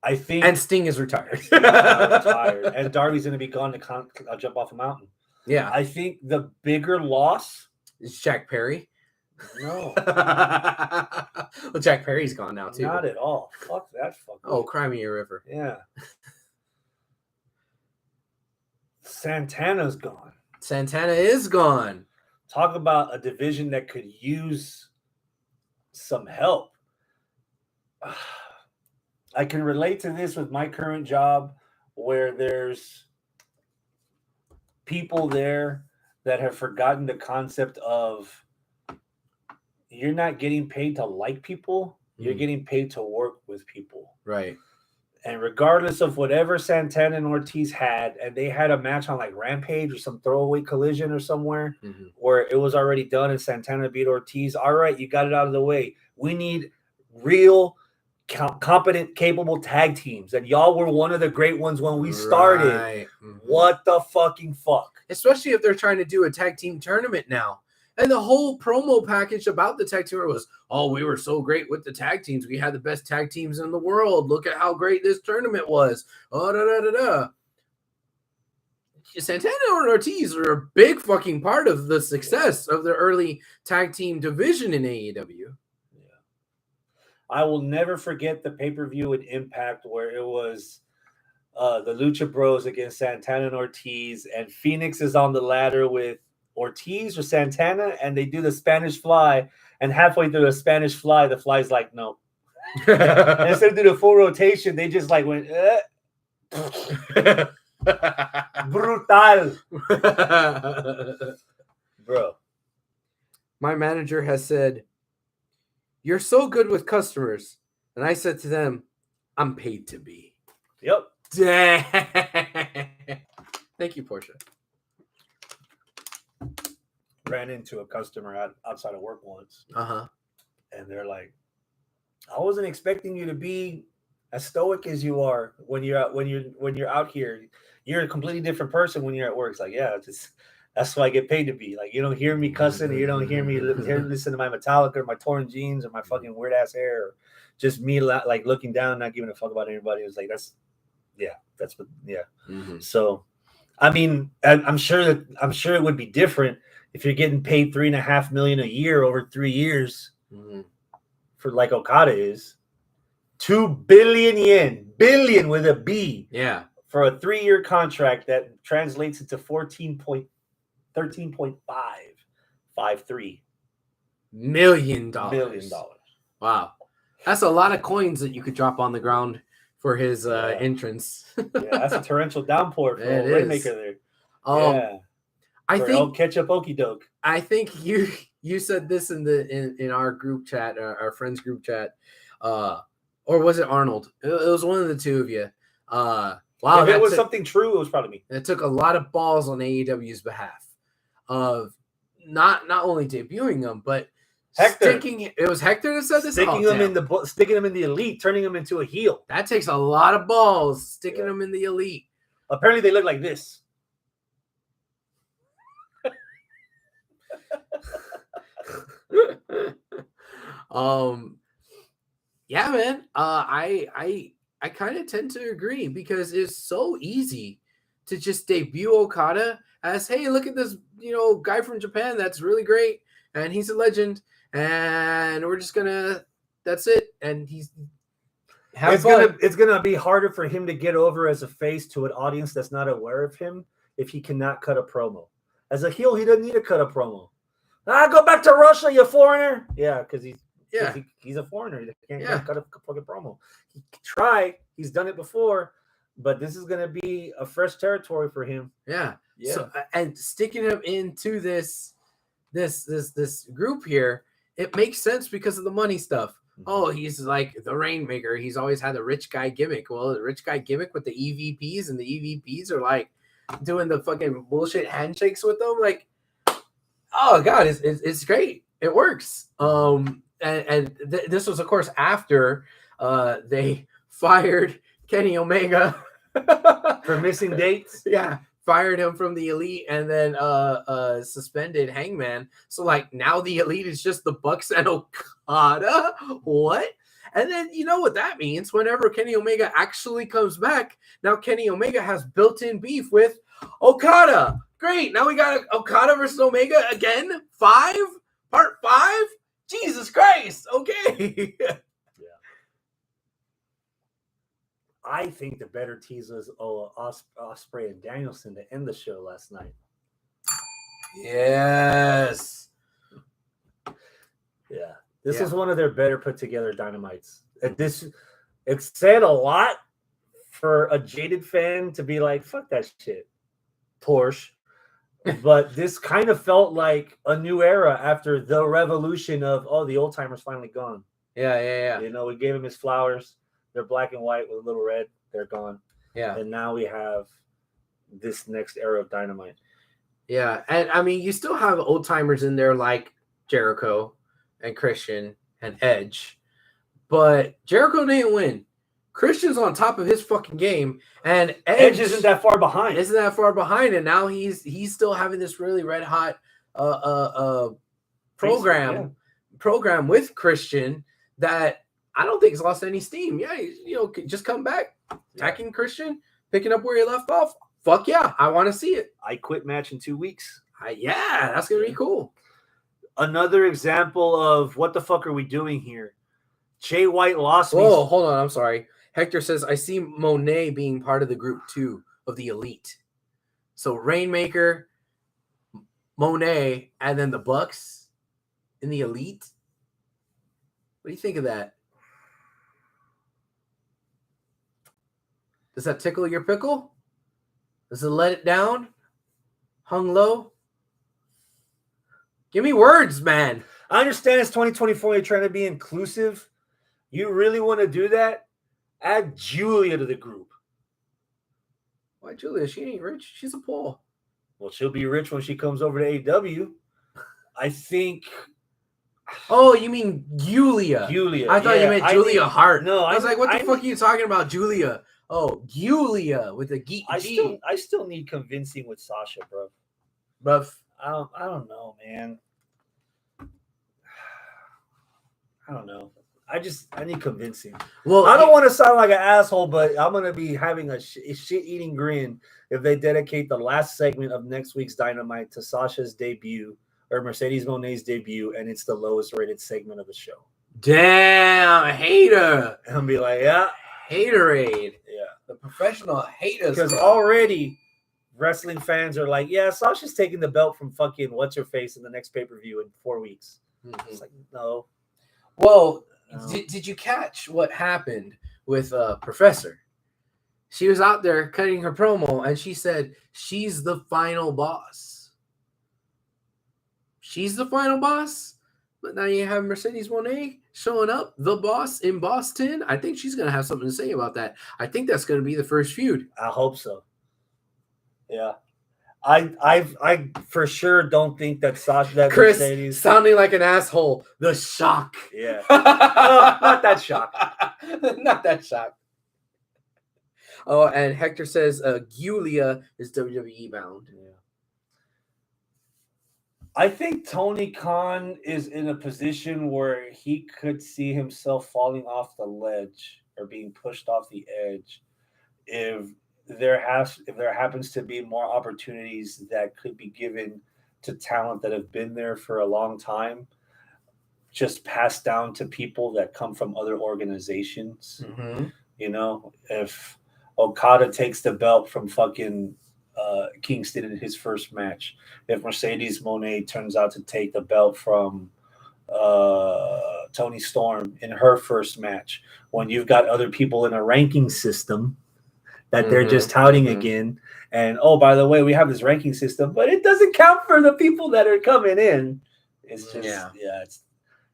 I think, and Sting is retired. retired, and Darby's going to be gone to jump off a mountain. Yeah. I think the bigger loss is Jack Perry. No. Well, Jack Perry's gone now too. Not at all. Fuck that. Oh, cry me a river. Yeah. Santana's gone. Santana is gone. Talk about a division that could use some help. I can relate to this with my current job where there's people there that have forgotten the concept of you're not getting paid to like people, you're getting paid to work with people. Right. And regardless of whatever Santana and Ortiz had, and they had a match on like Rampage or some throwaway collision or somewhere where it was already done and Santana beat Ortiz. All right, you got it out of the way. We need real, competent, capable tag teams. And y'all were one of the great ones when we started. Right. What the fucking fuck? Especially if they're trying to do a tag team tournament now. And the whole promo package about the tag team was, oh, we were so great with the tag teams. We had the best tag teams in the world. Look at how great this tournament was. Oh, Santana and Ortiz are a big fucking part of the success of the early tag team division in AEW. Yeah. I will never forget the pay-per-view in Impact where it was the Lucha Bros against Santana and Ortiz, and Phoenix is on the ladder with Ortiz or Santana, and they do the Spanish fly, and halfway through the Spanish fly, the fly's like, no. And instead of doing a full rotation, they just like went, brutal. Bro. My manager has said, you're so good with customers. And I said to them, I'm paid to be. Yep. Dang. Thank you, Portia. Ran into a customer outside of work once. And they're like, I wasn't expecting you to be as stoic as you are when you're out here. You're a completely different person when you're at work. It's like, yeah, that's what I get paid to be. Like, you don't hear me cussing, or you don't hear me listen to my Metallica or my torn jeans or my fucking weird ass hair, or just me like looking down, not giving a fuck about anybody. It was like, So, I mean, I'm sure it would be different if you're getting paid $3.5 million a year over 3 years for like Okada is. 2 billion yen, billion with a B. Yeah. For a 3-year contract that translates into $13.53 million. Wow. That's a lot of coins that you could drop on the ground for his entrance. Yeah, that's a torrential downpour for a Rainmaker there. I think ketchup okie doke. I think you said this in our group chat, our friends group chat. Or was it Arnold? It was one of the two of you. Wow, if it was something true, it was probably me. It took a lot of balls on AEW's behalf of not only debuting them, but Hector. It was Hector that said this. Sticking him in the elite, turning him into a heel. That takes a lot of balls. Sticking him in the elite. Apparently, they look like this. Yeah, man. I kind of tend to agree because it's so easy to just debut Okada as, hey, look at this, guy from Japan that's really great, and he's a legend, and we're just gonna, that's it, and it's gonna be harder for him to get over as a face to an audience that's not aware of him if he cannot cut a promo. As a heel, he doesn't need to cut a promo. Go back to Russia, you foreigner. Yeah, because he's a foreigner. He can't cut a fucking promo. He can try. He's done it before, but this is gonna be a fresh territory for him. Yeah. So, and sticking him into this group here, it makes sense because of the money stuff. Mm-hmm. Oh, he's like the Rainmaker. He's always had the rich guy gimmick. Well, the rich guy gimmick with the EVPs, and the EVPs are like doing the fucking bullshit handshakes with them. Like, oh god, it's great. It works. This was, of course, after they fired Kenny Omega for missing dates. Yeah, fired him from the elite and then suspended Hangman. So like now the elite is just the Bucks and Okada. What? And then you know what that means? Whenever Kenny Omega actually comes back, now Kenny Omega has built-in beef with Okada. Great. Now we got Okada versus Omega again. Part 5. Jesus Christ. Okay. I think the better tease was Ospreay and Danielson to end the show last night. Yes. Yeah. This was one of their better put together dynamites. It said a lot for a jaded fan to be like, fuck that shit, Porsche. But this kind of felt like a new era after the revolution of, the old timers finally gone. Yeah. We gave him his flowers. They're black and white with a little red. They're gone. Yeah. And now we have this next era of Dynamite. Yeah. And I mean, you still have old timers in there like Jericho and Christian and Edge. But Jericho didn't win. Christian's on top of his fucking game. And Edge isn't that far behind. And now he's still having this really red hot program with Christian that I don't think he's lost any steam. Yeah, just come back, attacking Christian, picking up where he left off. Fuck yeah, I want to see it. I quit match in 2 weeks. That's gonna be cool. Another example of what the fuck are we doing here? Jay White lost me. Oh, hold on, I'm sorry. Hector says I see Monet being part of the group too of the elite. So Rainmaker, Monet, and then the Bucks in the elite. What do you think of that? Does that tickle your pickle? Does it let it down? Hung low? Give me words, man. I understand it's 2024. You're trying to be inclusive. You really want to do that? Add Julia to the group. Why Julia? She ain't rich. She's a poor. Well, she'll be rich when she comes over to AEW. I think. Oh, you mean Julia? Julia. I thought you meant Julia Hart. No, I was like, what the fuck are you talking about, Julia? Oh, Julia with a G. I still need convincing with Sasha, bro. Bruv. I don't know, man. I don't know. I need convincing. Well, I don't want to sound like an asshole, but I'm going to be having a shit-eating grin if they dedicate the last segment of next week's Dynamite to Sasha's debut or Mercedes Monet's debut, and it's the lowest rated segment of the show. Damn, hater. And I'll be like, yeah. Haterade. Yeah. The professional haters. Because already wrestling fans are like, yeah, Sasha's taking the belt from fucking what's-her-face in the next pay-per-view in 4 weeks. Mm-hmm. It's like, no. Well, did you catch what happened with Professor? She was out there cutting her promo, and she said she's the final boss. She's the final boss? But now you have Mercedes Monet showing up, the boss in Boston. I think she's going to have something to say about that. I think that's going to be the first feud. I hope so. Yeah. I for sure don't think that Chris Mercedes sounding like an asshole. The shock. Yeah. No, not that shock. Not that shock. Oh, and Hector says Giulia is WWE bound. Yeah. I think Tony Khan is in a position where he could see himself falling off the ledge or being pushed off the edge if there happens to be more opportunities that could be given to talent that have been there for a long time, just passed down to people that come from other organizations. Mm-hmm. You know, if Okada takes the belt from fucking Kingston in his first match, if Mercedes Moné turns out to take the belt from Tony Storm in her first match, when you've got other people in a ranking system that they're just touting again, and oh, by the way, we have this ranking system, but it doesn't count for the people that are coming in. It's just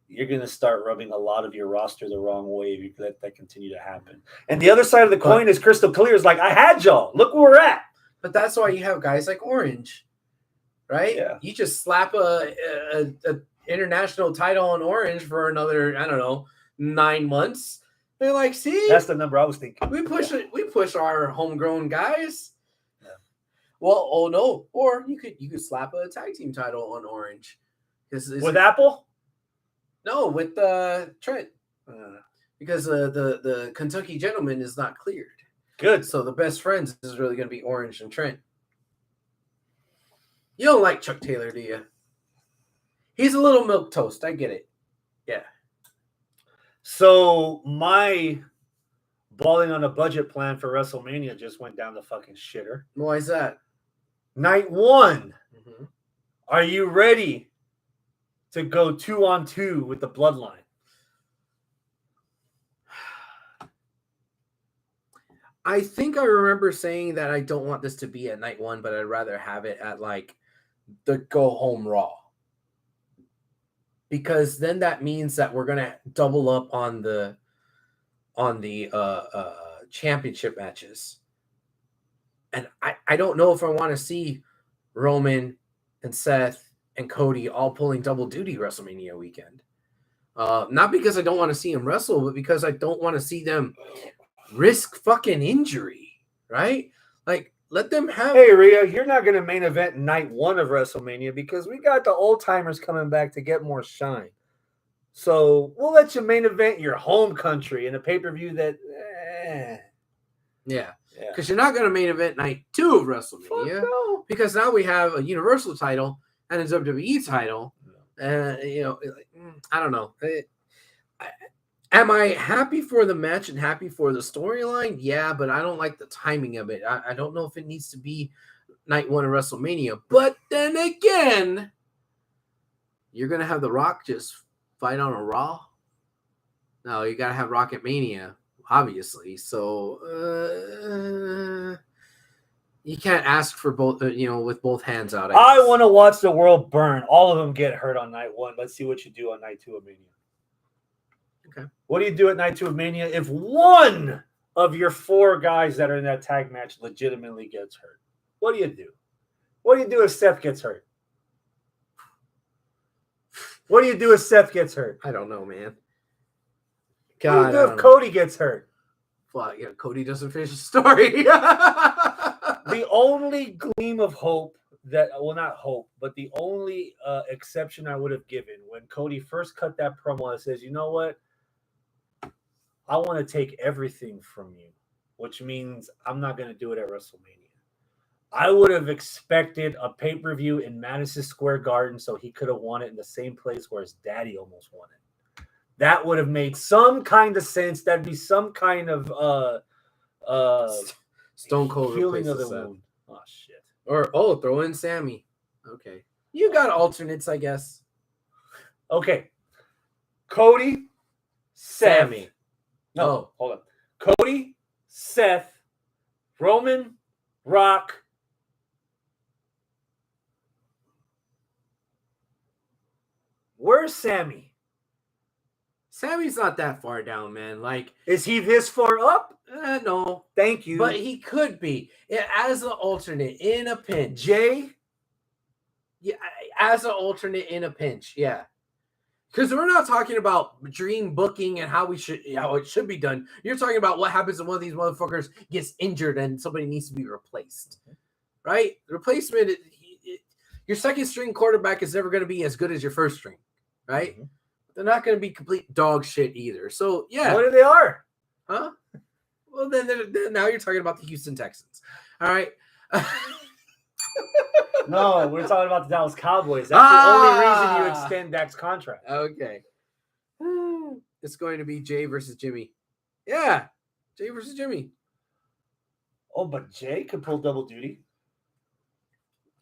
you're going to start rubbing a lot of your roster the wrong way if you let that continue to happen. And the other side of the coin is crystal clear. Is like, I had y'all. Look where we're at. But that's why you have guys like Orange, right? Yeah. You just slap a international title on Orange for another, I don't know, 9 months. They're like, see, that's the number I was thinking. We push our homegrown guys. Yeah. Well, oh no, or you could slap a tag team title on Orange. With Apple? No, with Trent. Because the Kentucky Gentleman is not cleared. Good. So the best friends is really going to be Orange and Trent. You don't like Chuck Taylor, do you? He's a little milquetoast. I get it. Yeah. So my balling on a budget plan for WrestleMania just went down the fucking shitter. Why is that? Night 1. Mm-hmm. Are you ready to go 2-on-2 with the Bloodline? I think I remember saying that I don't want this to be at night 1, but I'd rather have it at like the go home Raw. Because then that means that we're gonna double up on the championship matches. And I don't know if I want to see Roman and Seth and Cody all pulling double duty WrestleMania weekend. Not because I don't want to see them wrestle, but because I don't want to see them risk fucking injury, right? Like, let them have. Hey, Rhea, you're not going to main event night 1 of WrestleMania because we got the old timers coming back to get more shine. So we'll let you main event your home country in a pay-per-view that. Yeah. Because you're not going to main event night 2 of WrestleMania. No. Because now we have a Universal title and a WWE title. I don't know. Am I happy for the match and happy for the storyline? Yeah, but I don't like the timing of it. I don't know if it needs to be night 1 of WrestleMania. But then again, you're going to have The Rock just fight on a Raw? No, you got to have Rocket Mania, obviously. So you can't ask for both, with both hands out. I want to watch the world burn. All of them get hurt on night 1. Let's see what you do on night 2 of Mania. Okay. What do you do at night 2 of Mania if one of your 4 guys that are in that tag match legitimately gets hurt? What do you do? What do you do if Seth gets hurt? What do you do if Seth gets hurt? I don't know, man. God, what do you do if Cody gets hurt? Well, yeah, Cody doesn't finish the story. The only gleam of hope not hope, but the only exception I would have given when Cody first cut that promo that says, you know what? I want to take everything from you, which means I'm not going to do it at WrestleMania. I would have expected a pay-per-view in Madison Square Garden so he could have won it in the same place where his daddy almost won it. That would have made some kind of sense. That'd be some kind of Stone Cold healing of the wound. Oh, shit. Or, throw in Sammy. Okay. You got alternates, I guess. Okay. Cody, Sammy. No, hold on. Cody, Seth, Roman, Rock. Where's Sammy? Sammy's not that far down, man. Like, is he this far up? no. Thank you. But he could be as an alternate in a pinch. Jay? Yeah, as an alternate in a pinch. Yeah. Because we're not talking about dream booking and how it should be done. You're talking about what happens when one of these motherfuckers gets injured and somebody needs to be replaced, right? The replacement, your second string quarterback is never going to be as good as your first string, right? Mm-hmm. They're not going to be complete dog shit either. So yeah, what if they are? Huh? Well, then now you're talking about the Houston Texans. All right. No, we're talking about the Dallas Cowboys. That's the only reason you extend Dak's contract. Okay. It's going to be Jay versus Jimmy. Yeah. Jay versus Jimmy. Oh, but Jay could pull double duty.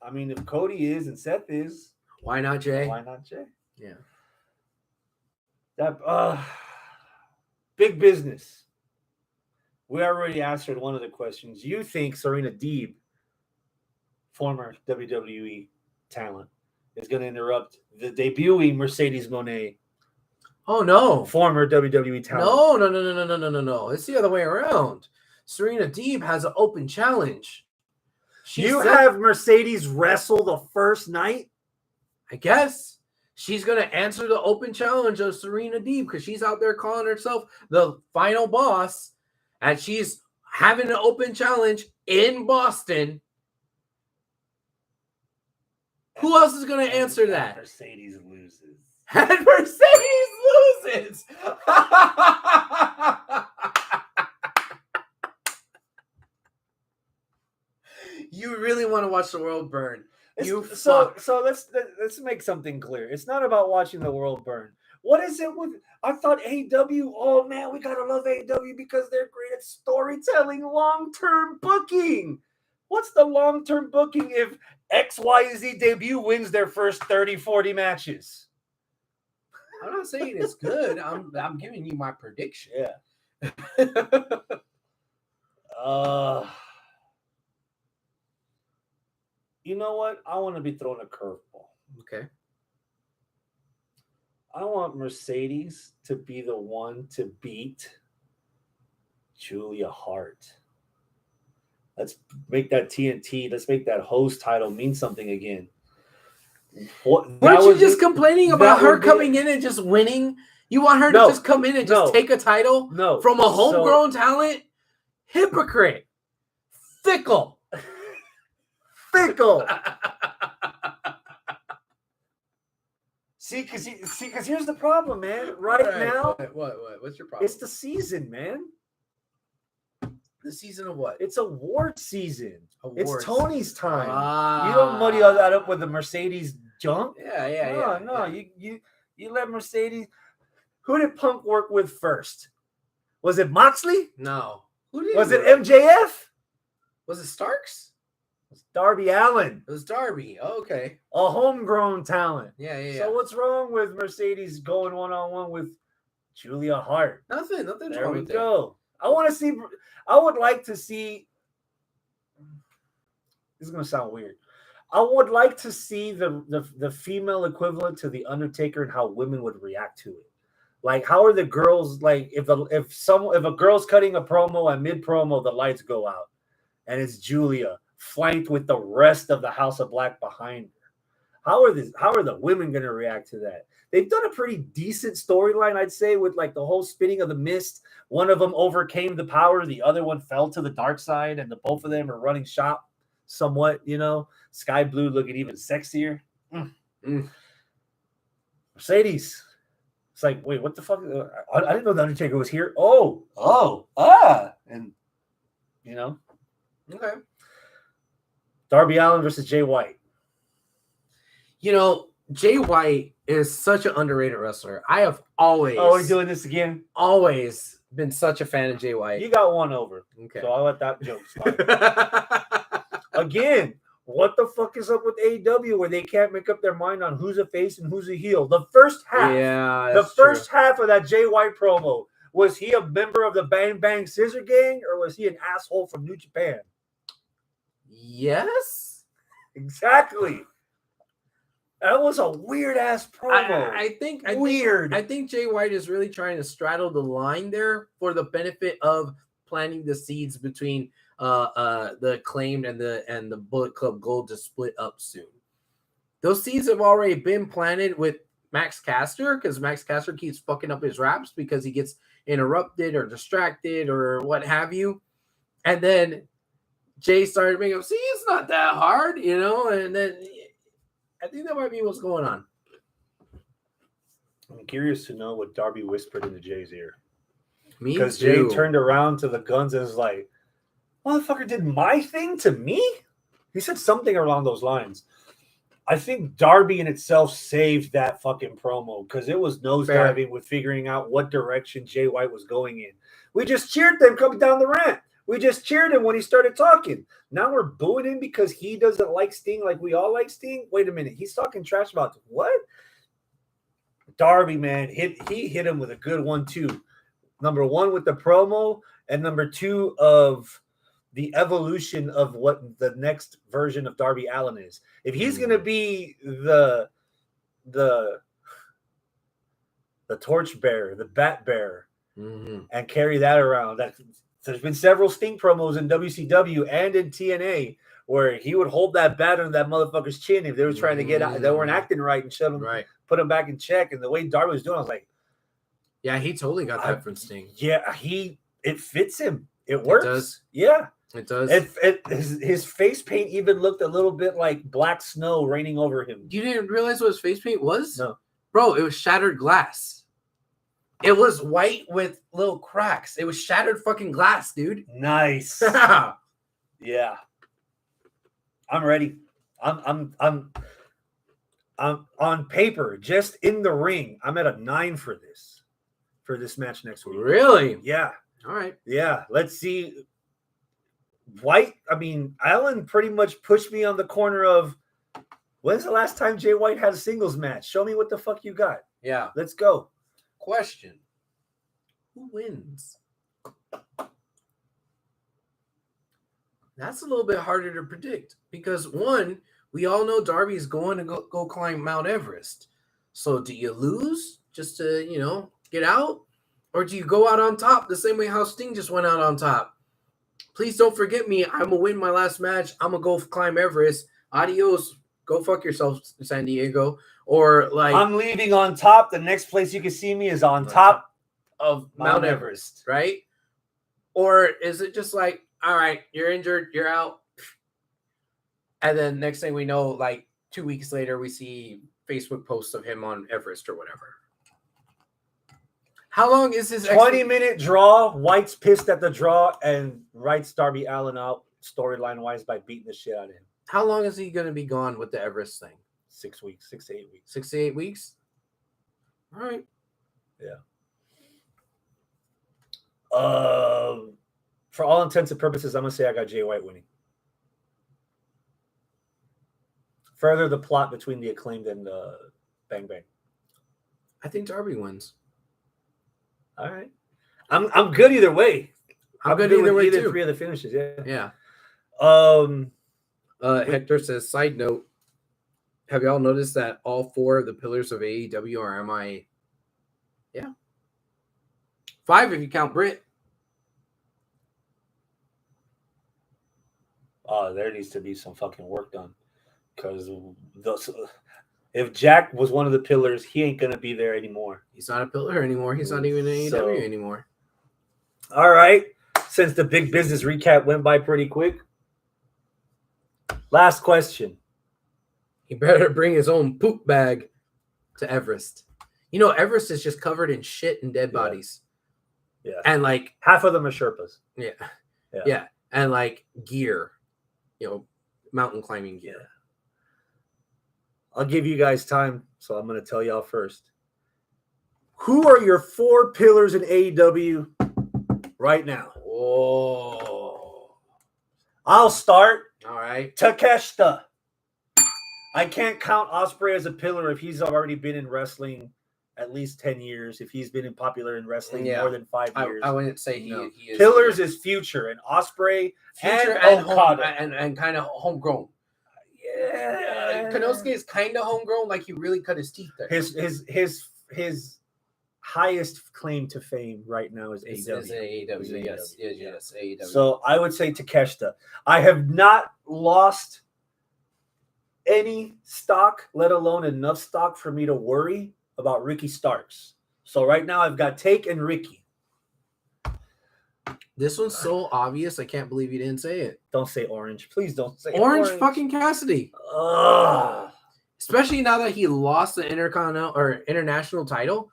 I mean, if Cody is and Seth is. Why not Jay? Why not Jay? Yeah. That big business. We already answered one of the questions. You think Serena Deeb, former WWE talent, is going to interrupt the debuting Mercedes Moné? Oh no, former WWE talent. No. It's the other way around. Serena Deeb has an open challenge. You have Mercedes wrestle the first night? I guess she's going to answer the open challenge of Serena Deeb because she's out there calling herself the final boss, and she's having an open challenge in Boston. Who else is going to answer that? Mercedes loses. And Mercedes loses. You really want to watch the world burn. So let's make something clear. It's not about watching the world burn. What is it with? I thought AEW. Oh man, we gotta love AEW because they're great at storytelling, long-term booking. What's the long-term booking if XYZ debut wins their first 30, 40 matches? I'm not saying it's good. I'm giving you my prediction. Yeah. You know what? I want to be throwing a curveball. Okay. I want Mercedes to be the one to beat Julia Hart. Let's make that TNT. Let's make that host title mean something again. Weren't you just complaining about her coming in and just winning? You want her to just come in and just take a title from a homegrown talent? Hypocrite. Fickle. See, because here's the problem, man. Right now, what's your problem? It's the season, man. The season of what? It's award season. It's Tony's time. Ah. You don't muddy all that up with the Mercedes junk. Yeah. No. You let Mercedes. Who did Punk work with first? Was it Moxley? No. Who did? Was it MJF? Was it Starks? It was Darby Allin. It was Darby. Oh, okay. A homegrown talent. Yeah. So what's wrong with Mercedes going one-on-one with Julia Hart? Nothing There wrong we with go. I would like to see. This is gonna sound weird. I would like to see the female equivalent to the Undertaker and how women would react to it. Like, how are the girls like if a girl's cutting a promo and mid promo the lights go out and it's Julia flanked with the rest of the House of Black behind her. How are the women going to react to that? They've done a pretty decent storyline, I'd say, with like the whole spinning of the mist. One of them overcame the power, the other one fell to the dark side, and the both of them are running shop somewhat, Sky Blue looking even sexier. Mercedes. It's like, wait, what the fuck? I didn't know the Undertaker was here. And Okay. Darby Allin versus Jay White. Jay White is such an underrated wrestler. I have always. Oh, we're doing this again? Always been such a fan of Jay White. You got one over. Okay. So I'll let that joke slide. Again, what the fuck is up with AEW where they can't make up their mind on who's a face and who's a heel? The first half. Yeah. The first half of that Jay White promo. Was he a member of the Bang Bang Scissor Gang or was he an asshole from New Japan? Yes. Exactly. That was a weird ass promo. I think Weird. I think Jay White is really trying to straddle the line there for the benefit of planting the seeds between the Acclaimed and the Bullet Club Gold to split up soon. Those seeds have already been planted with Max Caster because Max Caster keeps fucking up his raps because he gets interrupted or distracted or what have you. And then Jay started making up, see, it's not that hard, you know, and then I think that might be what's going on. I'm curious to know what Darby whispered into Jay's ear. Me Because too. Jay turned around to the Guns and was like, motherfucker did my thing to me? He said something along those lines. I think Darby in itself saved that fucking promo because it was nosediving with figuring out what direction Jay White was going in. We just cheered them coming down the ramp. We just cheered him when he started talking. Now we're booing him because he doesn't like Sting like we all like Sting? Wait a minute. He's talking trash about what? Darby, man, he hit him with a good 1-2. Number one with the promo, and number two of the evolution of what the next version of Darby Allin is. If he's gonna be the torch bearer, the bat bearer, and carry that around, there's been several Sting promos in WCW and in TNA where he would hold that bat under that motherfucker's chin if they were trying to get out, they weren't acting right and shut him, put him back in check. And the way Darby was doing, I was like, yeah, he totally got that from Sting. Yeah, it fits him. It works. It does. Yeah. It does. His face paint even looked a little bit like black snow raining over him. You didn't realize what his face paint was? No. Bro, it was shattered glass. It was white with little cracks. It was shattered fucking glass, dude. Nice. Yeah. I'm ready. I'm on paper, just in the ring. I'm at a 9 for this match next week. Really? Yeah. All right. Yeah. Let's see. White, I mean, Allen pretty much pushed me on the corner of when's the last time Jay White had a singles match? Show me what the fuck you got. Yeah. Let's go. Question. Who wins? That's a little bit harder to predict because one, we all know Darby's going to go climb Mount Everest. So do you lose just to, get out? Or do you go out on top the same way how Sting just went out on top? Please don't forget me. I'm going to win my last match. I'm going to go climb Everest. Adios. Go fuck yourself, San Diego. Or like I'm leaving on top. The next place you can see me is on top of Mount Everest, right? Or is it just like, all right, you're injured, you're out. And then next thing we know, like 2 weeks later, we see Facebook posts of him on Everest or whatever. How long is this 20-minute draw? White's pissed at the draw and writes Darby Allin out storyline-wise by beating the shit out of him. How long is he going to be gone with the Everest thing? 6 weeks, 6 to 8 weeks. 6 to 8 weeks? All right. Yeah. For all intents and purposes, I'm going to say I got Jay White winning. Further the plot between the Acclaimed and Bang Bang. I think Darby wins. All right. I'm good either way. I'm good either way either too. 3 of the finishes, yeah. Yeah. Hector says, side note, have y'all noticed that all 4 of the pillars of AEW are MIA? Yeah. 5 if you count Britt. There needs to be some fucking work done. Because if Jack was one of the pillars, he ain't going to be there anymore. He's not a pillar anymore. He's not even in AEW anymore. All right. Since the big business recap went by pretty quick. Last question. He better bring his own poop bag to Everest. Everest is just covered in shit and dead bodies. Yeah. And like half of them are Sherpas. Yeah. And like gear, mountain climbing gear. Yeah. I'll give you guys time, so I'm going to tell y'all first. Who are your 4 pillars in AEW right now? Oh. I'll start. All right. Takeshita. I can't count Ospreay as a pillar if he's already been in wrestling at least 10 years, if he's been popular in wrestling more than 5 years. I wouldn't say he is. Pillars is Future and Ospreay Future and Okada. And kind of homegrown. Konosuke is kind of homegrown, like he really cut his teeth there. His highest claim to fame right now is AEW. Is AEW. Yes, AEW. So I would say Takeshita. I have not lost any stock, let alone enough stock for me to worry about Ricky Starks. So right now I've got Take and Ricky. This one's so obvious. I can't believe you didn't say it. Don't say Orange. Please don't say Orange fucking Cassidy. Ugh. Especially now that he lost the Intercontinental or international title.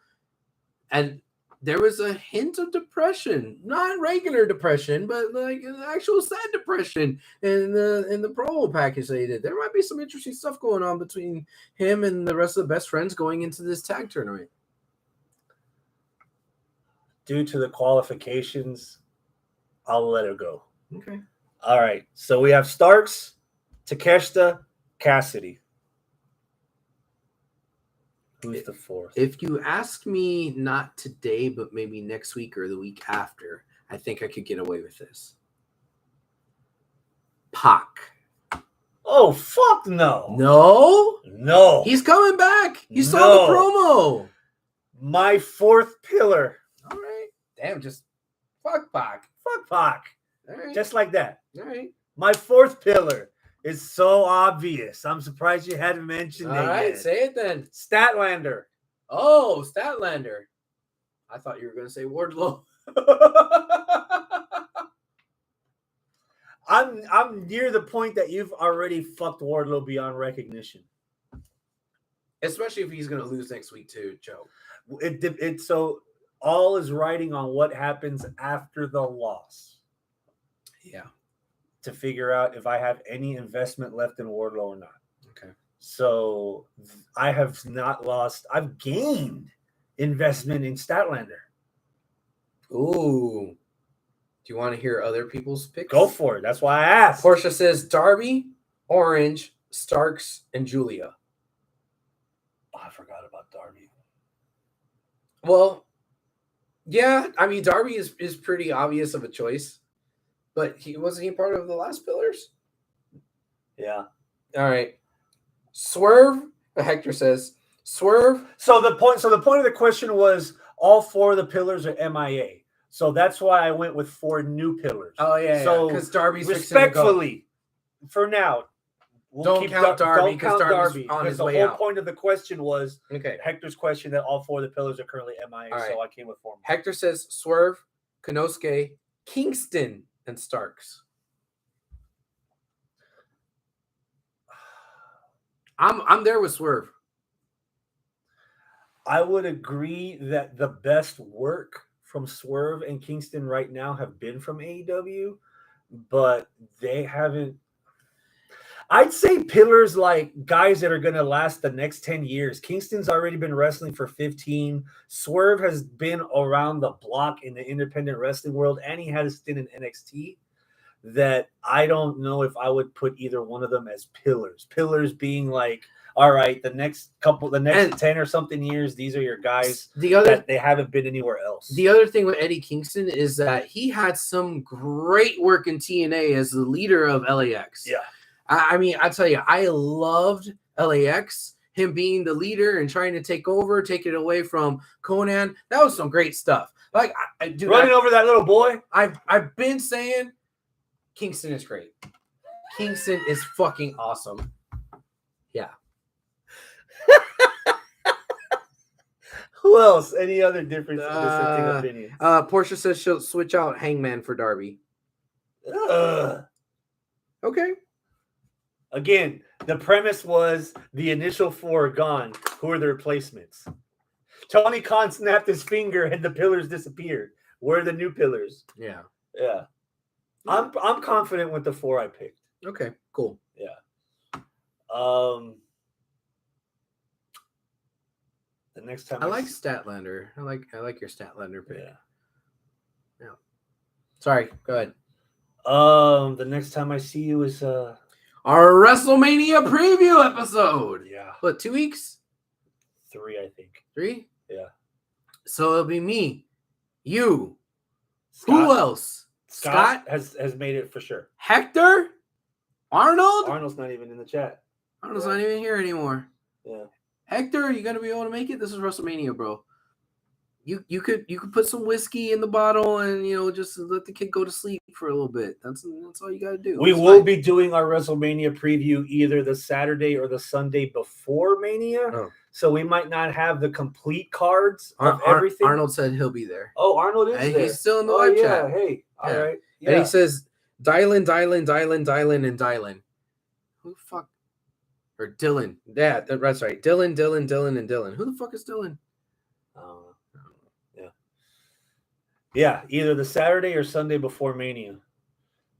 And there was a hint of depression. Not regular depression, but like an actual sad depression in the promo package they did. There might be some interesting stuff going on between him and the rest of the best friends going into this tag tournament. Due to the qualifications, I'll let it go. Okay. All right. So we have Starks, Takeshita, Cassidy. Who's the fourth? If you ask me not today, but maybe next week or the week after, I think I could get away with this. Pac. Oh, fuck no. No? No. He's coming back. You saw No. the promo. My fourth pillar. All right. Damn, just fuck Pac. Fuck Pac. All right. Just like that. All right. My fourth pillar is so obvious. I'm surprised you hadn't mentioned it All right, yet. say it then. Statlander. Oh, Statlander. I thought you were going to say Wardlow. I'm near the point that you've already fucked Wardlow beyond recognition. Especially if he's going to lose next week too, Joe. It's so all is riding on what happens after the loss. Yeah. To figure out if I have any investment left in Wardlow or not. Okay. So I have not lost. I've gained investment in Statlander. Ooh. Do you want to hear other people's picks? Go for it. That's why I asked. Portia says Darby, Orange, Starks, and Julia. Oh, I forgot about Darby. Well, yeah. I mean, Darby is pretty obvious of a choice. But wasn't he part of the last pillars? Yeah. All right. Swerve. Hector says Swerve. So the point of the question was all four of the pillars are MIA. So that's why I went with four new pillars. Oh yeah. So because Darby's respectfully, for now, don't count Darby because Darby's on his way out. The whole point of the question was okay. Hector's question that all four of the pillars are currently MIA. Right. So I came with four more. Hector says Swerve, Konosuke, Kingston, and Starks. I'm there with Swerve. I would agree that the best work from Swerve and Kingston right now have been from AEW, but they haven't. I'd say pillars like guys that are going to last the next 10 years. Kingston's already been wrestling for 15. Swerve has been around the block in the independent wrestling world, and he had a stint in NXT. That I don't know if I would put either one of them as pillars. Pillars being like, all right, the next 10 or something years, these are your guys. That they haven't been anywhere else. The other thing with Eddie Kingston is that he had some great work in TNA as the leader of LAX. Yeah. I mean, I tell you, I loved LAX, him being the leader and trying to take it away from Conan. That was some great stuff. Like, running over that little boy. I've been saying Kingston is great. Kingston is fucking awesome. Yeah. Who else? Any other different dissenting opinions? Portia says she'll switch out Hangman for Darby. Okay. Again, the premise was the initial four are gone. Who are the replacements? Tony Khan snapped his finger and the pillars disappeared. Where are the new pillars? Yeah. Yeah. I'm confident with the four I picked. Okay, cool. Yeah. The next time I like Statlander. I like your Statlander pick. Yeah. Sorry, go ahead. The next time I see you is our WrestleMania preview episode. Yeah. What, 2 weeks? 3, I think. 3? Yeah. So it'll be me, you. Scott. Who else? Scott has made it for sure. Hector? Arnold? Arnold's not even in the chat. Arnold's not even here anymore. Yeah. Hector, you gonna be able to make it? This is WrestleMania, bro. You could put some whiskey in the bottle and just let the kid go to sleep for a little bit. That's all you gotta do. We It's will fine. be doing our WrestleMania preview either the Saturday or the Sunday before Mania. Oh. So we might not have the complete cards of everything. Arnold said he'll be there. Oh, Arnold is there. He's still in the live chat. Hey, all right. Yeah. And he says, Dylan, and Dylan. Who the fuck? Or Dylan. Yeah, that's right. Dylan, and Dylan. Who the fuck is Dylan? Yeah, either the Saturday or Sunday before Mania.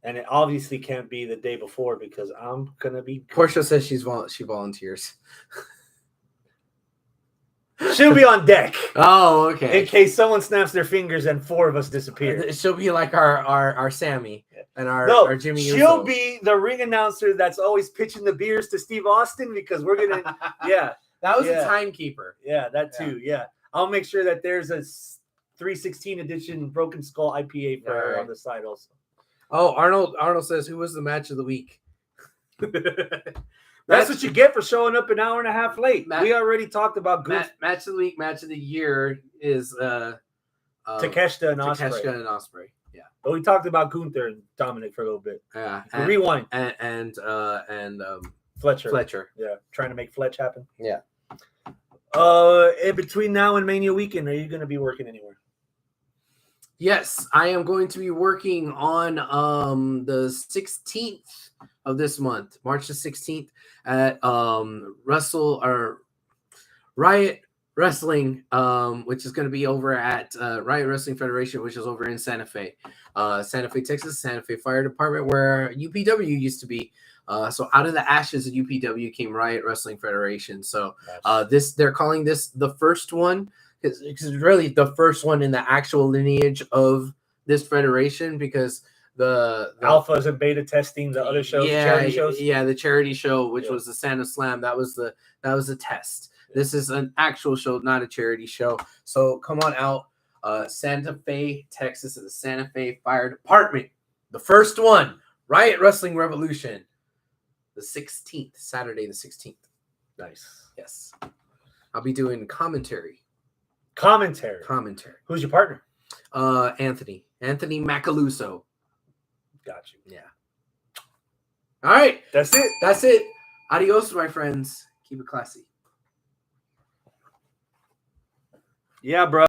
And it obviously can't be the day before because I'm going to be... Portia says she volunteers. She'll be on deck. Oh, okay. In case someone snaps their fingers and 4 of us disappear. She'll be like our Sammy and our Jimmy She'll Uso. be the ring announcer that's always pitching the beers to Steve Austin because we're going to... Yeah. That was a timekeeper. Yeah, that too. Yeah. I'll make sure that there's a 316 edition Broken Skull IPA for her on the side also. Oh, Arnold says, who was the match of the week? That's what you get for showing up an hour and a half late. We already talked about match of the week, match of the year is Takeshita and Ospreay. Yeah. But we talked about Gunther and Dominic for a little bit. Yeah. Rewind. And Fletcher. Yeah. Trying to make Fletch happen. Yeah. In between now and Mania weekend, are you going to be working anywhere? Yes, I am going to be working on the 16th of this month, March the 16th, at Riot Wrestling, which is going to be over at Riot Wrestling Federation, which is over in Santa Fe, Texas, Santa Fe Fire Department, where UPW used to be. So out of the ashes of UPW came Riot Wrestling Federation. So they're calling this the first one. It's really the first one in the actual lineage of this federation because the Alphas and beta testing the other shows, charity shows. Yeah, the charity show, which was the Santa Slam, that was the test. This is an actual show, not a charity show. So come on out, Santa Fe, Texas, at the Santa Fe Fire Department. The first one, Riot Wrestling Revolution, the 16th, Saturday the 16th. Nice. Yes, I'll be doing commentary. Who's your partner? Anthony Macaluso. Got you. Yeah. All right. That's it. Adios, my friends. Keep it classy. Yeah, bro.